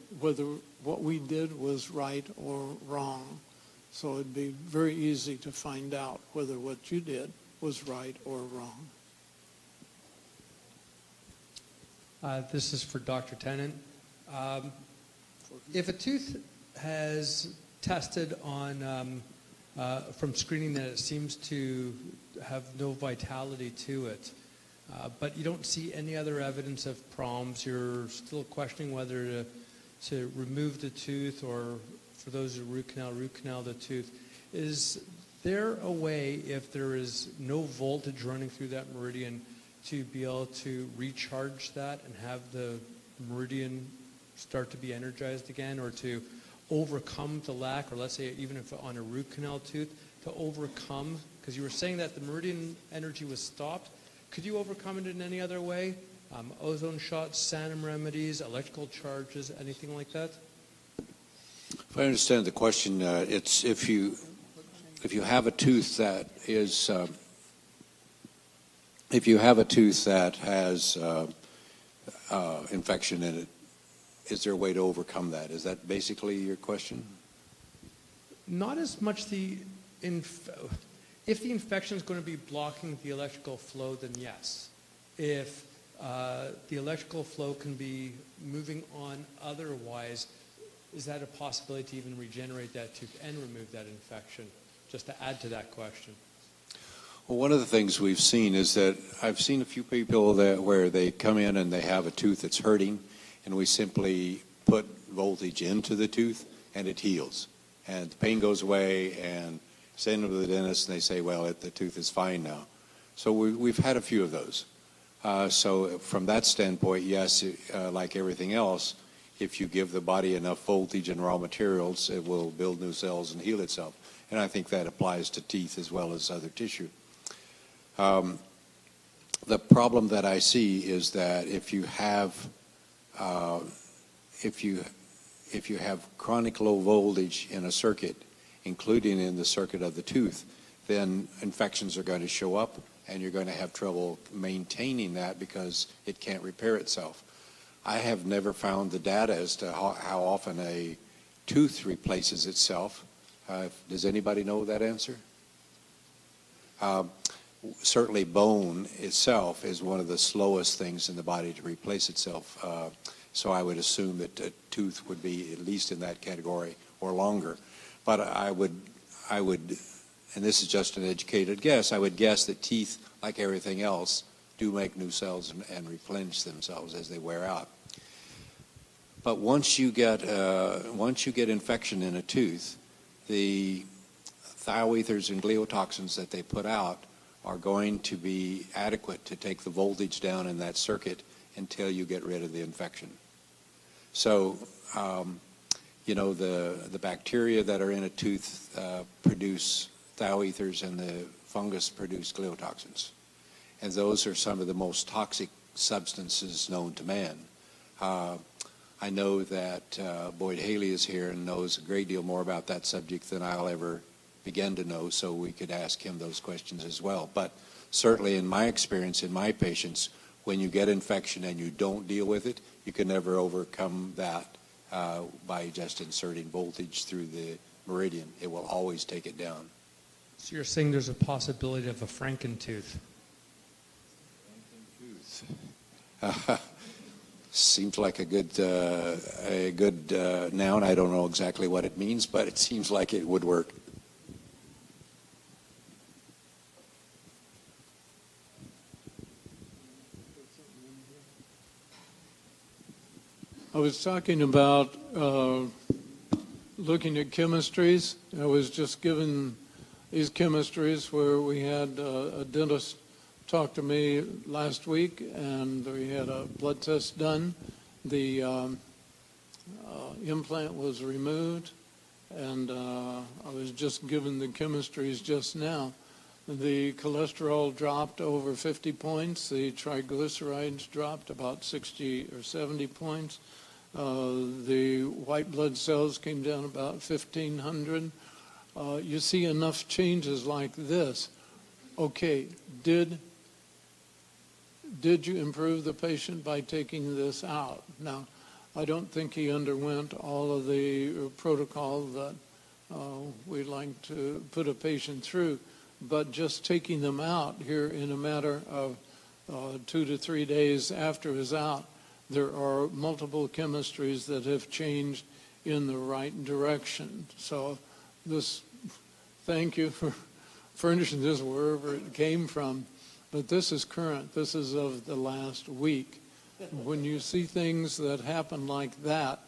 we did was right or wrong. So it'd be very easy to find out whether what you did was right or wrong. This is for Dr. Tennant. If a tooth has tested on from screening that it seems to have no vitality to it, but you don't see any other evidence of problems, you're still questioning whether to remove the tooth, or for those who root canal the tooth. Is there a way, if there is no voltage running through that meridian, to be able to recharge that and have the meridian start to be energized again, or to overcome the lack, or let's say even if on a root canal tooth, to overcome, because you were saying that the meridian energy was stopped. Could you overcome it in any other way? Ozone shots, Sanum remedies, electrical charges, anything like that? If I understand the question, it's if you have a tooth that is if you have a tooth that has infection in it, is there a way to overcome that? Is that basically your question? Not as much if the infection is going to be blocking the electrical flow, then yes. If the electrical flow can be moving on otherwise, is that a possibility to even regenerate that tooth and remove that infection? Just to add to that question. Well, one of the things we've seen is that I've seen a few people where they come in and they have a tooth that's hurting, and we simply put voltage into the tooth and it heals. And the pain goes away, and send them to the dentist and they say, well, the tooth is fine now. So we've had a few of those. So from that standpoint, yes, like everything else, if you give the body enough voltage and raw materials, it will build new cells and heal itself. And I think that applies to teeth as well as other tissue. The problem that I see is that if you have chronic low voltage in a circuit, including in the circuit of the tooth, then infections are going to show up, and you're going to have trouble maintaining that because it can't repair itself. I have never found the data as to how often a tooth replaces itself. Does anybody know that answer? Certainly bone itself is one of the slowest things in the body to replace itself. So I would assume that a tooth would be at least in that category or longer. But I would, and this is just an educated guess, I would guess that teeth, like everything else, do make new cells and replenish themselves as they wear out. But once you get infection in a tooth, the thioethers and gliotoxins that they put out are going to be adequate to take the voltage down in that circuit until you get rid of the infection. So, the bacteria that are in a tooth produce thioethers, and the fungus produce gliotoxins. And those are some of the most toxic substances known to man. I know that Boyd Haley is here and knows a great deal more about that subject than I'll ever begin to know, so we could ask him those questions as well. But certainly in my experience, in my patients, when you get infection and you don't deal with it, you can never overcome that by just inserting voltage through the meridian. It will always take it down. So you're saying there's a possibility of a Frankentooth? Seems like a good noun. I don't know exactly what it means, but it seems like it would work. I was talking about looking at chemistries. I was just given these chemistries where we had a dentist talk to me last week, and we had a blood test done. The implant was removed, and I was just given the chemistries just now. The cholesterol dropped over 50 points. The triglycerides dropped about 60 or 70 points. The white blood cells came down about 1,500. You see enough changes like this. Okay, did you improve the patient by taking this out? Now, I don't think he underwent all of the protocol that we like to put a patient through, but just taking them out here in a matter of 2 to 3 days after he's out, there are multiple chemistries that have changed in the right direction. So thank you for furnishing this wherever it came from. But this is current. This is of the last week. When you see things that happen like that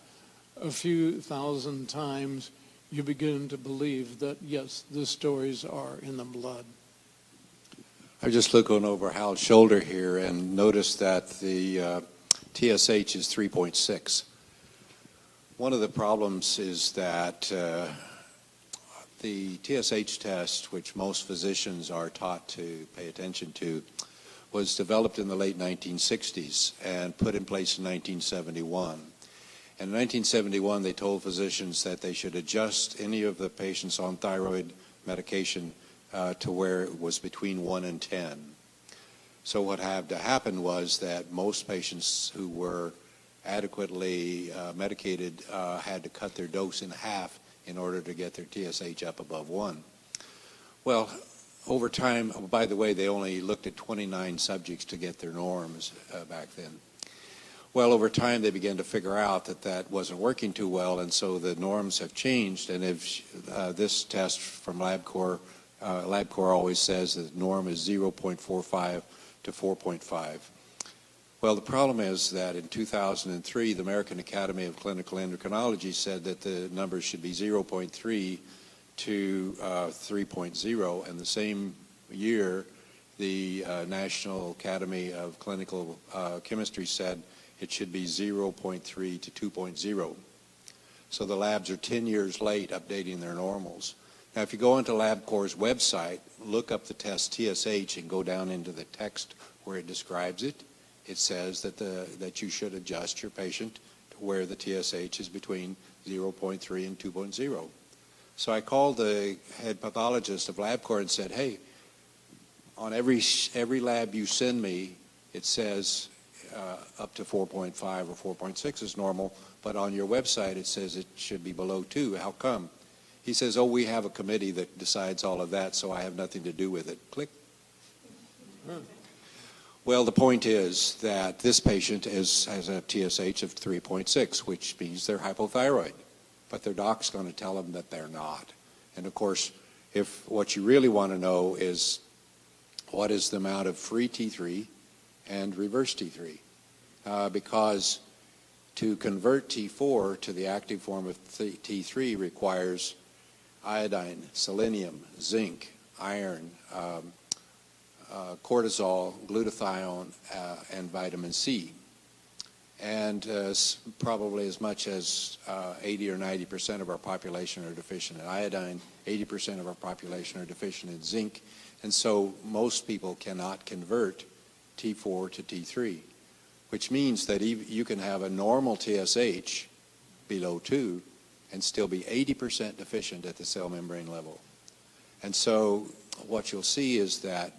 a few thousand times, you begin to believe that, yes, the stories are in the blood. I was just looking over Hal's shoulder here and noticed that the TSH is 3.6. One of the problems is that the TSH test, which most physicians are taught to pay attention to, was developed in the late 1960s and put in place in 1971. And in 1971, they told physicians that they should adjust any of the patients on thyroid medication to where it was between 1 and 10. So what had to happen was that most patients who were adequately medicated had to cut their dose in half in order to get their TSH up above 1. Well, over time, by the way, they only looked at 29 subjects to get their norms back then. Well, over time, they began to figure out that that wasn't working too well, and so the norms have changed. And if this test from LabCorp always says that the norm is 0.45 to 4.5. Well, the problem is that in 2003, the American Academy of Clinical Endocrinology said that the numbers should be 0.3 to 3.0, and the same year, the National Academy of Clinical Chemistry said it should be 0.3 to 2.0. So the labs are 10 years late updating their normals. Now, if you go onto LabCorp's website, look up the test TSH and go down into the text where it describes it, it says that you should adjust your patient to where the TSH is between 0.3 and 2.0. So I called the head pathologist of LabCorp and said, hey, on every lab you send me, it says up to 4.5 or 4.6 is normal, but on your website it says it should be below 2. How come? He says, oh, we have a committee that decides all of that, so I have nothing to do with it. Click. Well, the point is that this patient has a TSH of 3.6, which means they're hypothyroid. But their doc's going to tell them that they're not. And of course, if what you really want to know is what is the amount of free T3 and reverse T3. Because to convert T4 to the active form of T3 requires iodine, selenium, zinc, iron, cortisol, glutathione, and vitamin C. And probably as much as 80 or 90% of our population are deficient in iodine, 80% of our population are deficient in zinc, and so most people cannot convert T4 to T3, which means that you can have a normal TSH below 2 and still be 80% deficient at the cell membrane level. And so what you'll see is that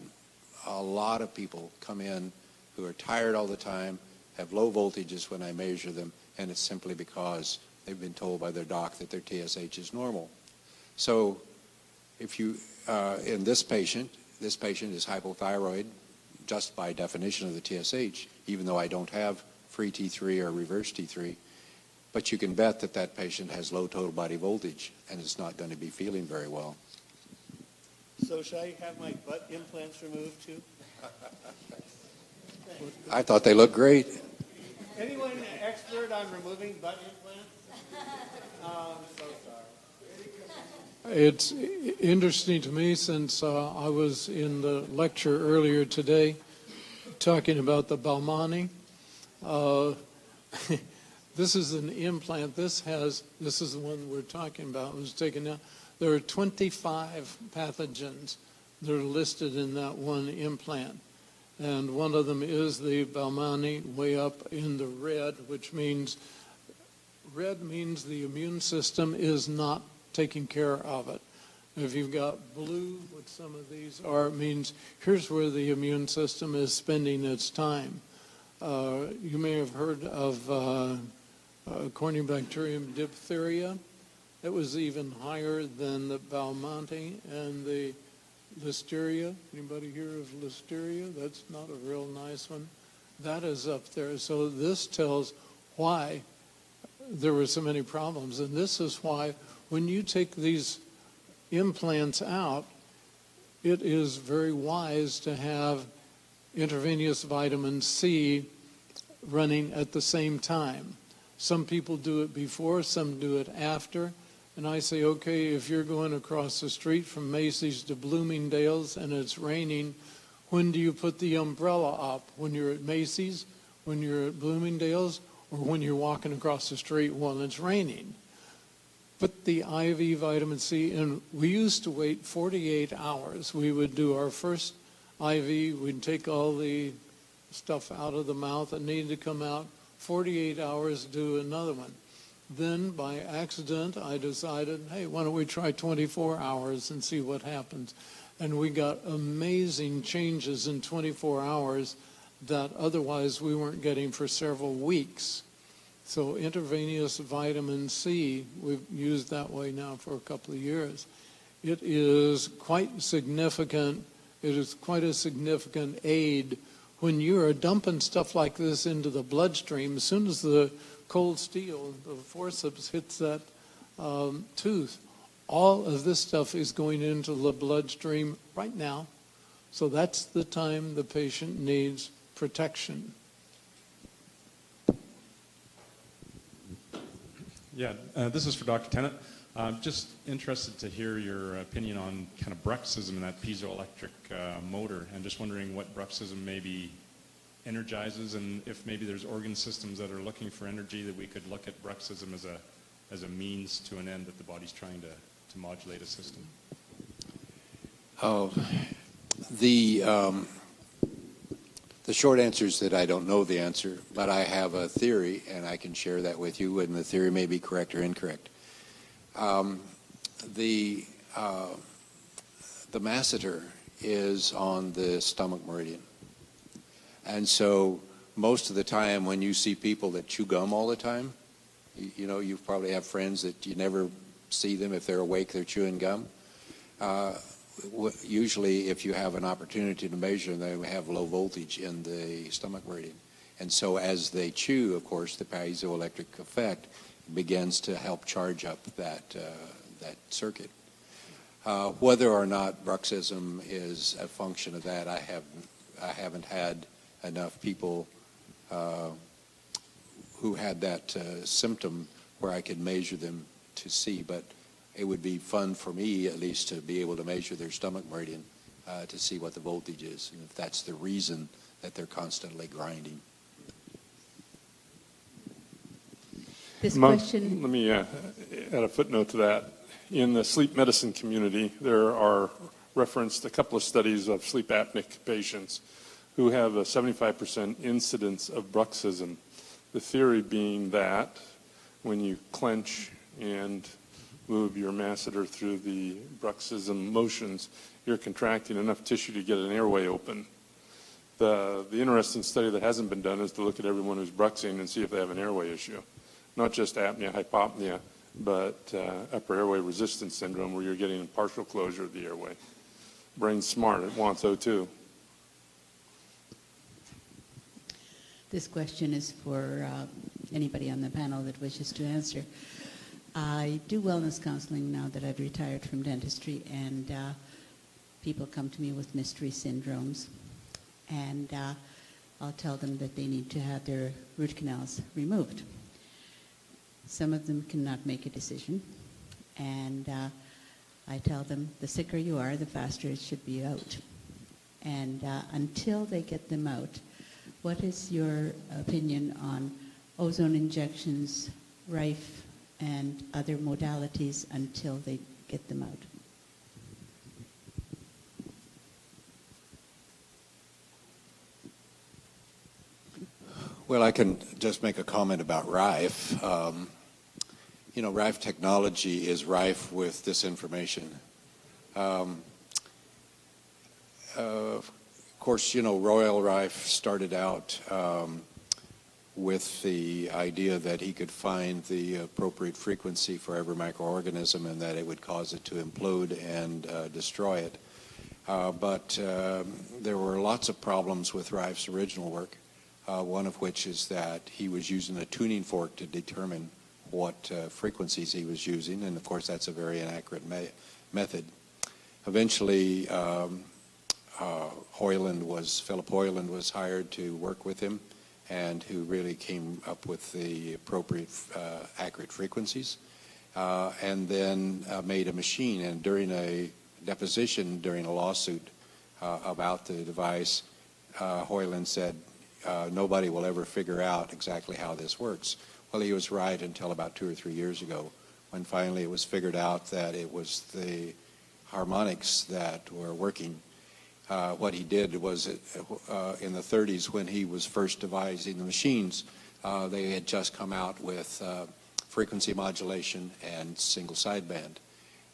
a lot of people come in who are tired all the time, have low voltages when I measure them, and it's simply because they've been told by their doc that their TSH is normal. So if you, in this patient is hypothyroid just by definition of the TSH, even though I don't have free T3 or reverse T3, but you can bet that that patient has low total body voltage and is not going to be feeling very well. So should I have my butt implants removed too? I thought they looked great. Anyone an expert on removing butt implants? Oh, I'm so sorry. It's interesting to me since I was in the lecture earlier today talking about the Balmani. This is an implant. This is the one we're talking about. It was taken out. There are 25 pathogens that are listed in that one implant. And one of them is the Balmani way up in the red, which means the immune system is not taking care of it. If you've got blue, what some of these are, it means here's where the immune system is spending its time. You may have heard of Corynebacterium diphtheria. It was even higher than the Balmani and the Listeria. Anybody hear of Listeria? That's not a real nice one. That is up there. So this tells why there were so many problems. And this is why when you take these implants out, it is very wise to have intravenous vitamin C running at the same time. Some people do it before, some do it after. And I say, okay, if you're going across the street from Macy's to Bloomingdale's and it's raining, when do you put the umbrella up? When you're at Macy's, when you're at Bloomingdale's, or when you're walking across the street while it's raining? Put the IV vitamin C in. We used to wait 48 hours. We would do our first IV. We'd take all the stuff out of the mouth that needed to come out. 48 hours, do another one. Then, by accident, I decided, hey, why don't we try 24 hours and see what happens? And we got amazing changes in 24 hours that otherwise we weren't getting for several weeks. So intravenous vitamin C, we've used that way now for a couple of years. It is quite significant. It is quite a significant aid when you are dumping stuff like this into the bloodstream. As soon as the cold steel, the forceps hits that tooth, all of this stuff is going into the bloodstream right now. So that's the time the patient needs protection. Yeah, this is for Dr. Tennant. Just interested to hear your opinion on kind of Bruxism and that piezoelectric motor, and just wondering what Bruxism maybe energizes, and if maybe there's organ systems that are looking for energy, that we could look at Bruxism as a means to an end that the body's trying to modulate a system. Oh, the short answer is that I don't know the answer, but I have a theory, and I can share that with you, and the theory may be correct or incorrect. The masseter is on the stomach meridian. And so most of the time when you see people that chew gum all the time, you know, you probably have friends that you never see them. If they're awake, they're chewing gum. Usually if you have an opportunity to measure them, they have low voltage in the stomach meridian. And so as they chew, of course, the piezoelectric effect begins to help charge up that circuit. Whether or not bruxism is a function of that, I haven't had enough people who had that symptom where I could measure them to see. But it would be fun for me at least to be able to measure their stomach meridian to see what the voltage is, and if that's the reason that they're constantly grinding. This question. Let me add a footnote to that. In the sleep medicine community, there are referenced a couple of studies of sleep apneic patients who have a 75% incidence of bruxism. The theory being that when you clench and move your masseter through the bruxism motions, you're contracting enough tissue to get an airway open. The interesting study that hasn't been done is to look at everyone who's bruxing and see if they have an airway issue. Not just apnea, hypopnea, but upper airway resistance syndrome, where you're getting a partial closure of the airway. Brain's smart, it wants O2. This question is for anybody on the panel that wishes to answer. I do wellness counseling now that I've retired from dentistry, and people come to me with mystery syndromes, and I'll tell them that they need to have their root canals removed. Some of them cannot make a decision, and I tell them the sicker you are, the faster it should be out. And until they get them out, what is your opinion on ozone injections, Rife, and other modalities until they get them out? Well, I can just make a comment about Rife. Rife technology is rife with disinformation. Of course, Royal Rife started out with the idea that he could find the appropriate frequency for every microorganism and that it would cause it to implode and destroy it. But there were lots of problems with Rife's original work, one of which is that he was using a tuning fork to determine what frequencies he was using, and of course that's a very inaccurate method. Eventually, Philip Hoyland was hired to work with him, and who really came up with the appropriate accurate frequencies, and then made a machine. And during a deposition, during a lawsuit about the device, Hoyland said, nobody will ever figure out exactly how this works. Well, he was right until about 2 or 3 years ago, when finally it was figured out that it was the harmonics that were working. What he did was in the 30s, when he was first devising the machines, they had just come out with frequency modulation and single sideband.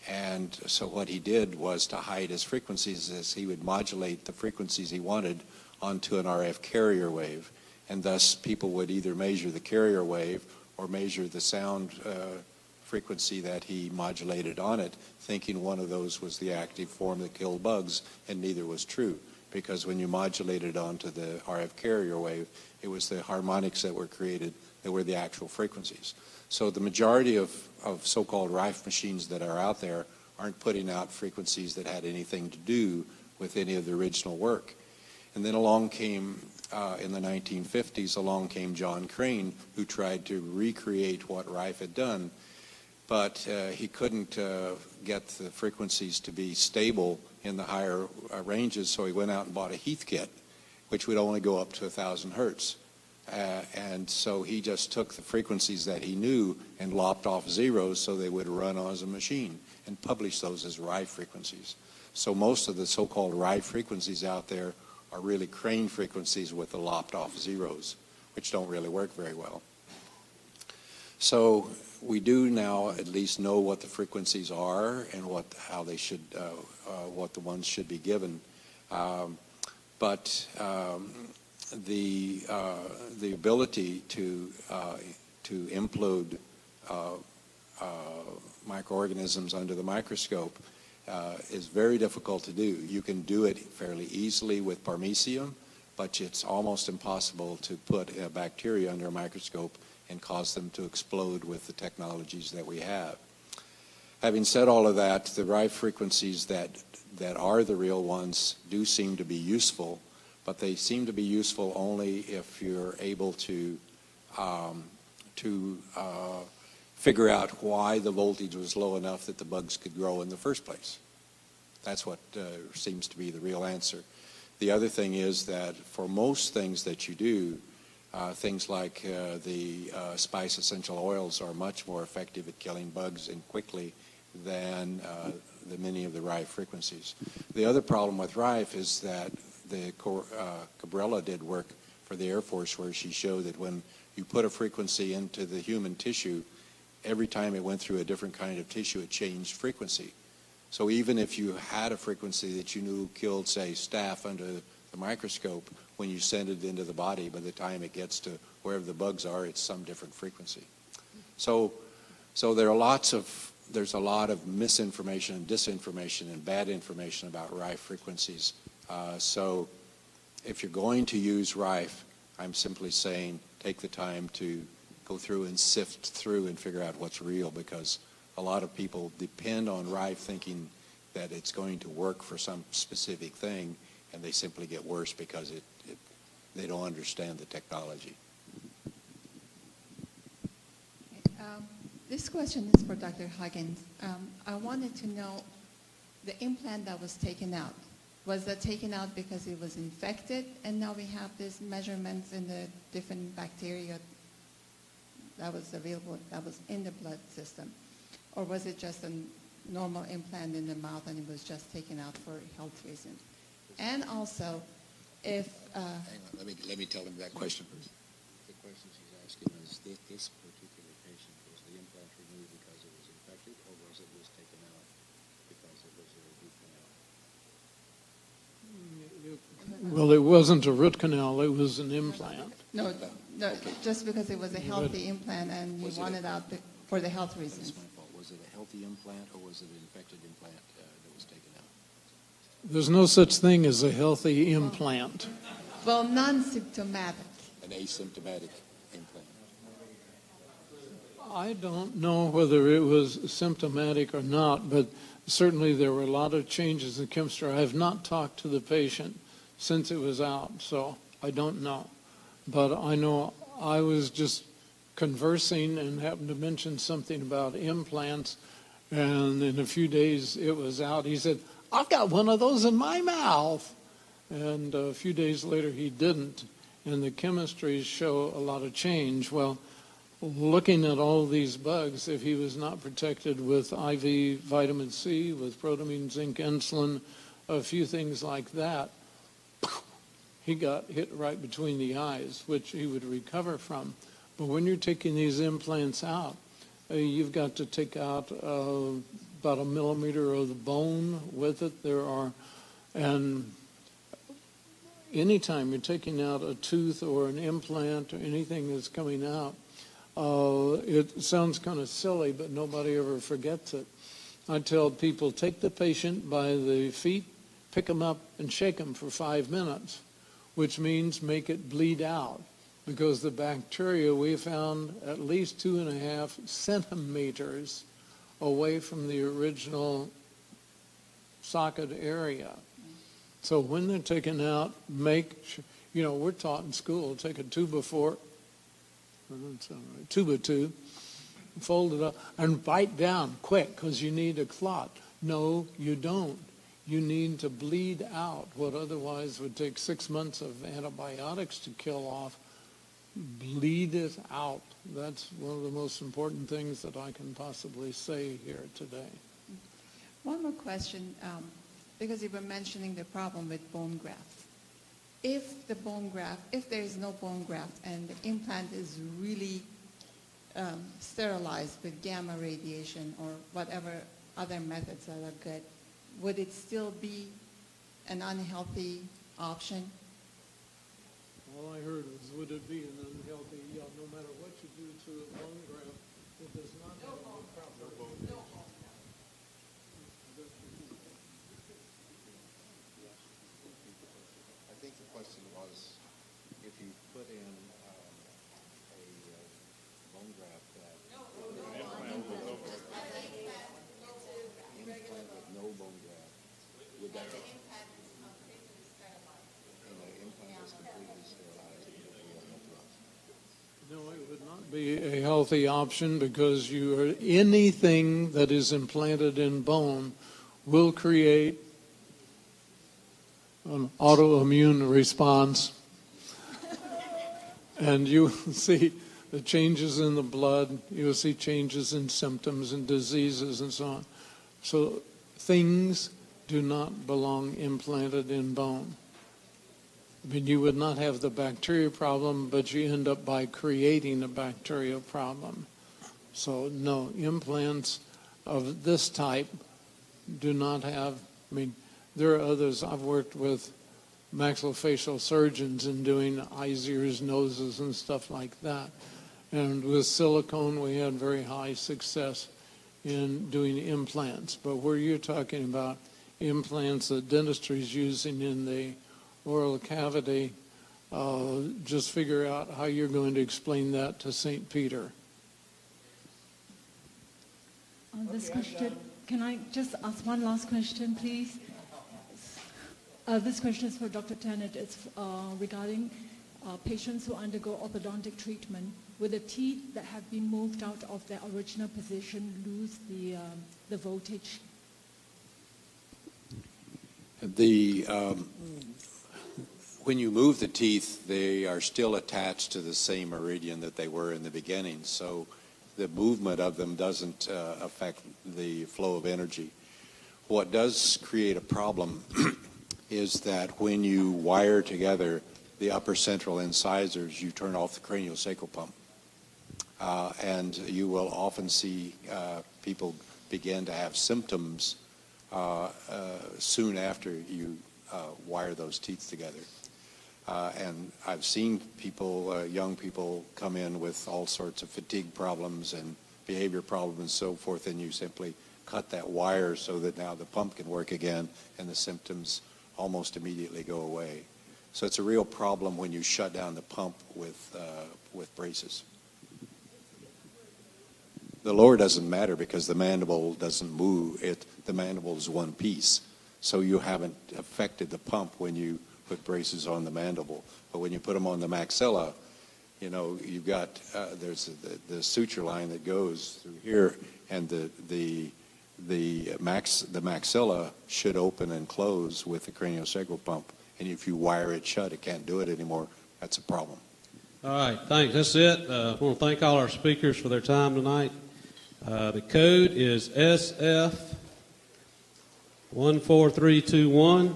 And so what he did was to hide his frequencies, as he would modulate the frequencies he wanted onto an RF carrier wave. And thus people would either measure the carrier wave or measure the sound frequency that he modulated on it, thinking one of those was the active form that killed bugs, and neither was true. Because when you modulated onto the RF carrier wave, it was the harmonics that were created that were the actual frequencies. So the majority of so-called Rife machines that are out there aren't putting out frequencies that had anything to do with any of the original work. And then along came, in the 1950s, along came John Crane, who tried to recreate what Rife had done. But he couldn't get the frequencies to be stable in the higher ranges, so he went out and bought a Heath kit, which would only go up to 1,000 hertz. And so he just took the frequencies that he knew and lopped off zeros so they would run as a machine, and published those as Rife frequencies. So most of the so-called Rife frequencies out there are really Crane frequencies with the lopped off zeros, which don't really work very well. So we do now at least know what the frequencies are and what the ones should be given. But the ability to implode microorganisms under the microscope is very difficult to do. You can do it fairly easily with paramecium, but it's almost impossible to put a bacteria under a microscope and cause them to explode with the technologies that we have. Having said all of that, the Rife frequencies that are the real ones do seem to be useful, but they seem to be useful only if you're able to figure out why the voltage was low enough that the bugs could grow in the first place. That's what seems to be the real answer. The other thing is that for most things that you do, things like the spice essential oils are much more effective at killing bugs and quickly than the many of the Rife frequencies. The other problem with Rife is that the Cabrera did work for the Air Force where she showed that when you put a frequency into the human tissue, every time it went through a different kind of tissue, it changed frequency. So even if you had a frequency that you knew killed, say, staph under the microscope, when you send it into the body, by the time it gets to wherever the bugs are, it's some different frequency. So there's a lot of misinformation and disinformation and bad information about Rife frequencies. So if you're going to use Rife, I'm simply saying take the time to go through and sift through and figure out what's real, because a lot of people depend on Rife thinking that it's going to work for some specific thing, and they simply get worse because they don't understand the technology. This question is for Dr. Huggins. I wanted to know the implant that was taken out. Was that taken out because it was infected, and now we have these measurements in the different bacteria that was available, that was in the blood system? Or was it just a normal implant in the mouth and it was just taken out for health reasons? And also, if... Hang on, let me tell him that question first. The question she's asking is, this particular patient, was the implant removed because it was infected, or was it just taken out because it was a root canal? Well, it wasn't a root canal, it was an implant. No, just because it was a healthy implant and you wanted out for the health reasons. That's my fault. Was it a healthy implant, or was it an infected implant that was taken out? There's no such thing as a healthy implant. Well, non-symptomatic. An asymptomatic implant. I don't know whether it was symptomatic or not, but certainly there were a lot of changes in chemistry. I have not talked to the patient since it was out, so I don't know. But I know I was just conversing and happened to mention something about implants, and in a few days it was out. He said, "I've got one of those in my mouth." And a few days later he didn't, and the chemistries show a lot of change. Well, looking at all these bugs, if he was not protected with IV vitamin C, with protamine, zinc, insulin, a few things like that, he got hit right between the eyes, which he would recover from. But when you're taking these implants out, you've got to take out about 1 millimeter of the bone with it. And anytime you're taking out a tooth or an implant or anything that's coming out, it sounds kind of silly, but nobody ever forgets it. I tell people, take the patient by the feet, pick them up, and shake them for 5 minutes, which means make it bleed out, because the bacteria we found at least 2.5 centimeters away from the original socket area. So when they're taken out, we're taught in school, take a tube of 2, fold it up, and bite down quick because you need a clot. No, you don't. You need to bleed out what otherwise would take 6 months of antibiotics to kill off. Bleed it out. That's one of the most important things that I can possibly say here today. One more question, because you were mentioning the problem with bone graft. If there is no bone graft and the implant is really sterilized with gamma radiation or whatever other methods that are good, would it still be an unhealthy option? All I heard was, would it be an unhealthy, no matter what you do to a bone graft, it does not have the proper bone graft. I think the question was, if you put in a bone graft that... implant with no bone graft, would that... And the implant is completely sterilized. No, it would not be a healthy option because anything that is implanted in bone will create an autoimmune response. And you see the changes in the blood, you'll see changes in symptoms and diseases and so on. So things do not belong implanted in bone. I mean, you would not have the bacteria problem, but you end up by creating a bacterial problem. So no, implants of this type do not have, I mean, there are others. I've worked with maxillofacial surgeons in doing eyes, ears, noses, and stuff like that. And with silicone, we had very high success in doing implants. But where you're talking about implants that dentistry is using in the oral cavity, just figure out how you're going to explain that to St. Peter. On this question, can I just ask one last question, please? This question is for Dr. Tennant. It's regarding patients who undergo orthodontic treatment. Will the teeth that have been moved out of their original position lose the voltage? When you move the teeth, they are still attached to the same meridian that they were in the beginning, so the movement of them doesn't affect the flow of energy. What does create a problem is that when you wire together the upper central incisors, you turn off the craniosacral pump. And you will often see people begin to have symptoms soon after you wire those teeth together. And I've seen people, young people, come in with all sorts of fatigue problems and behavior problems and so forth, and you simply cut that wire so that now the pump can work again and the symptoms almost immediately go away. So it's a real problem when you shut down the pump with braces. The lower doesn't matter because the mandible doesn't move. The mandible is one piece. So you haven't affected the pump when you put braces on the mandible. But when you put them on the maxilla, you know, you've got, there's the suture line that goes through here, and the maxilla should open and close with the craniosacral pump. And if you wire it shut, it can't do it anymore. That's a problem. All right, thanks. That's it. I want to thank all our speakers for their time tonight. The code is SF14321.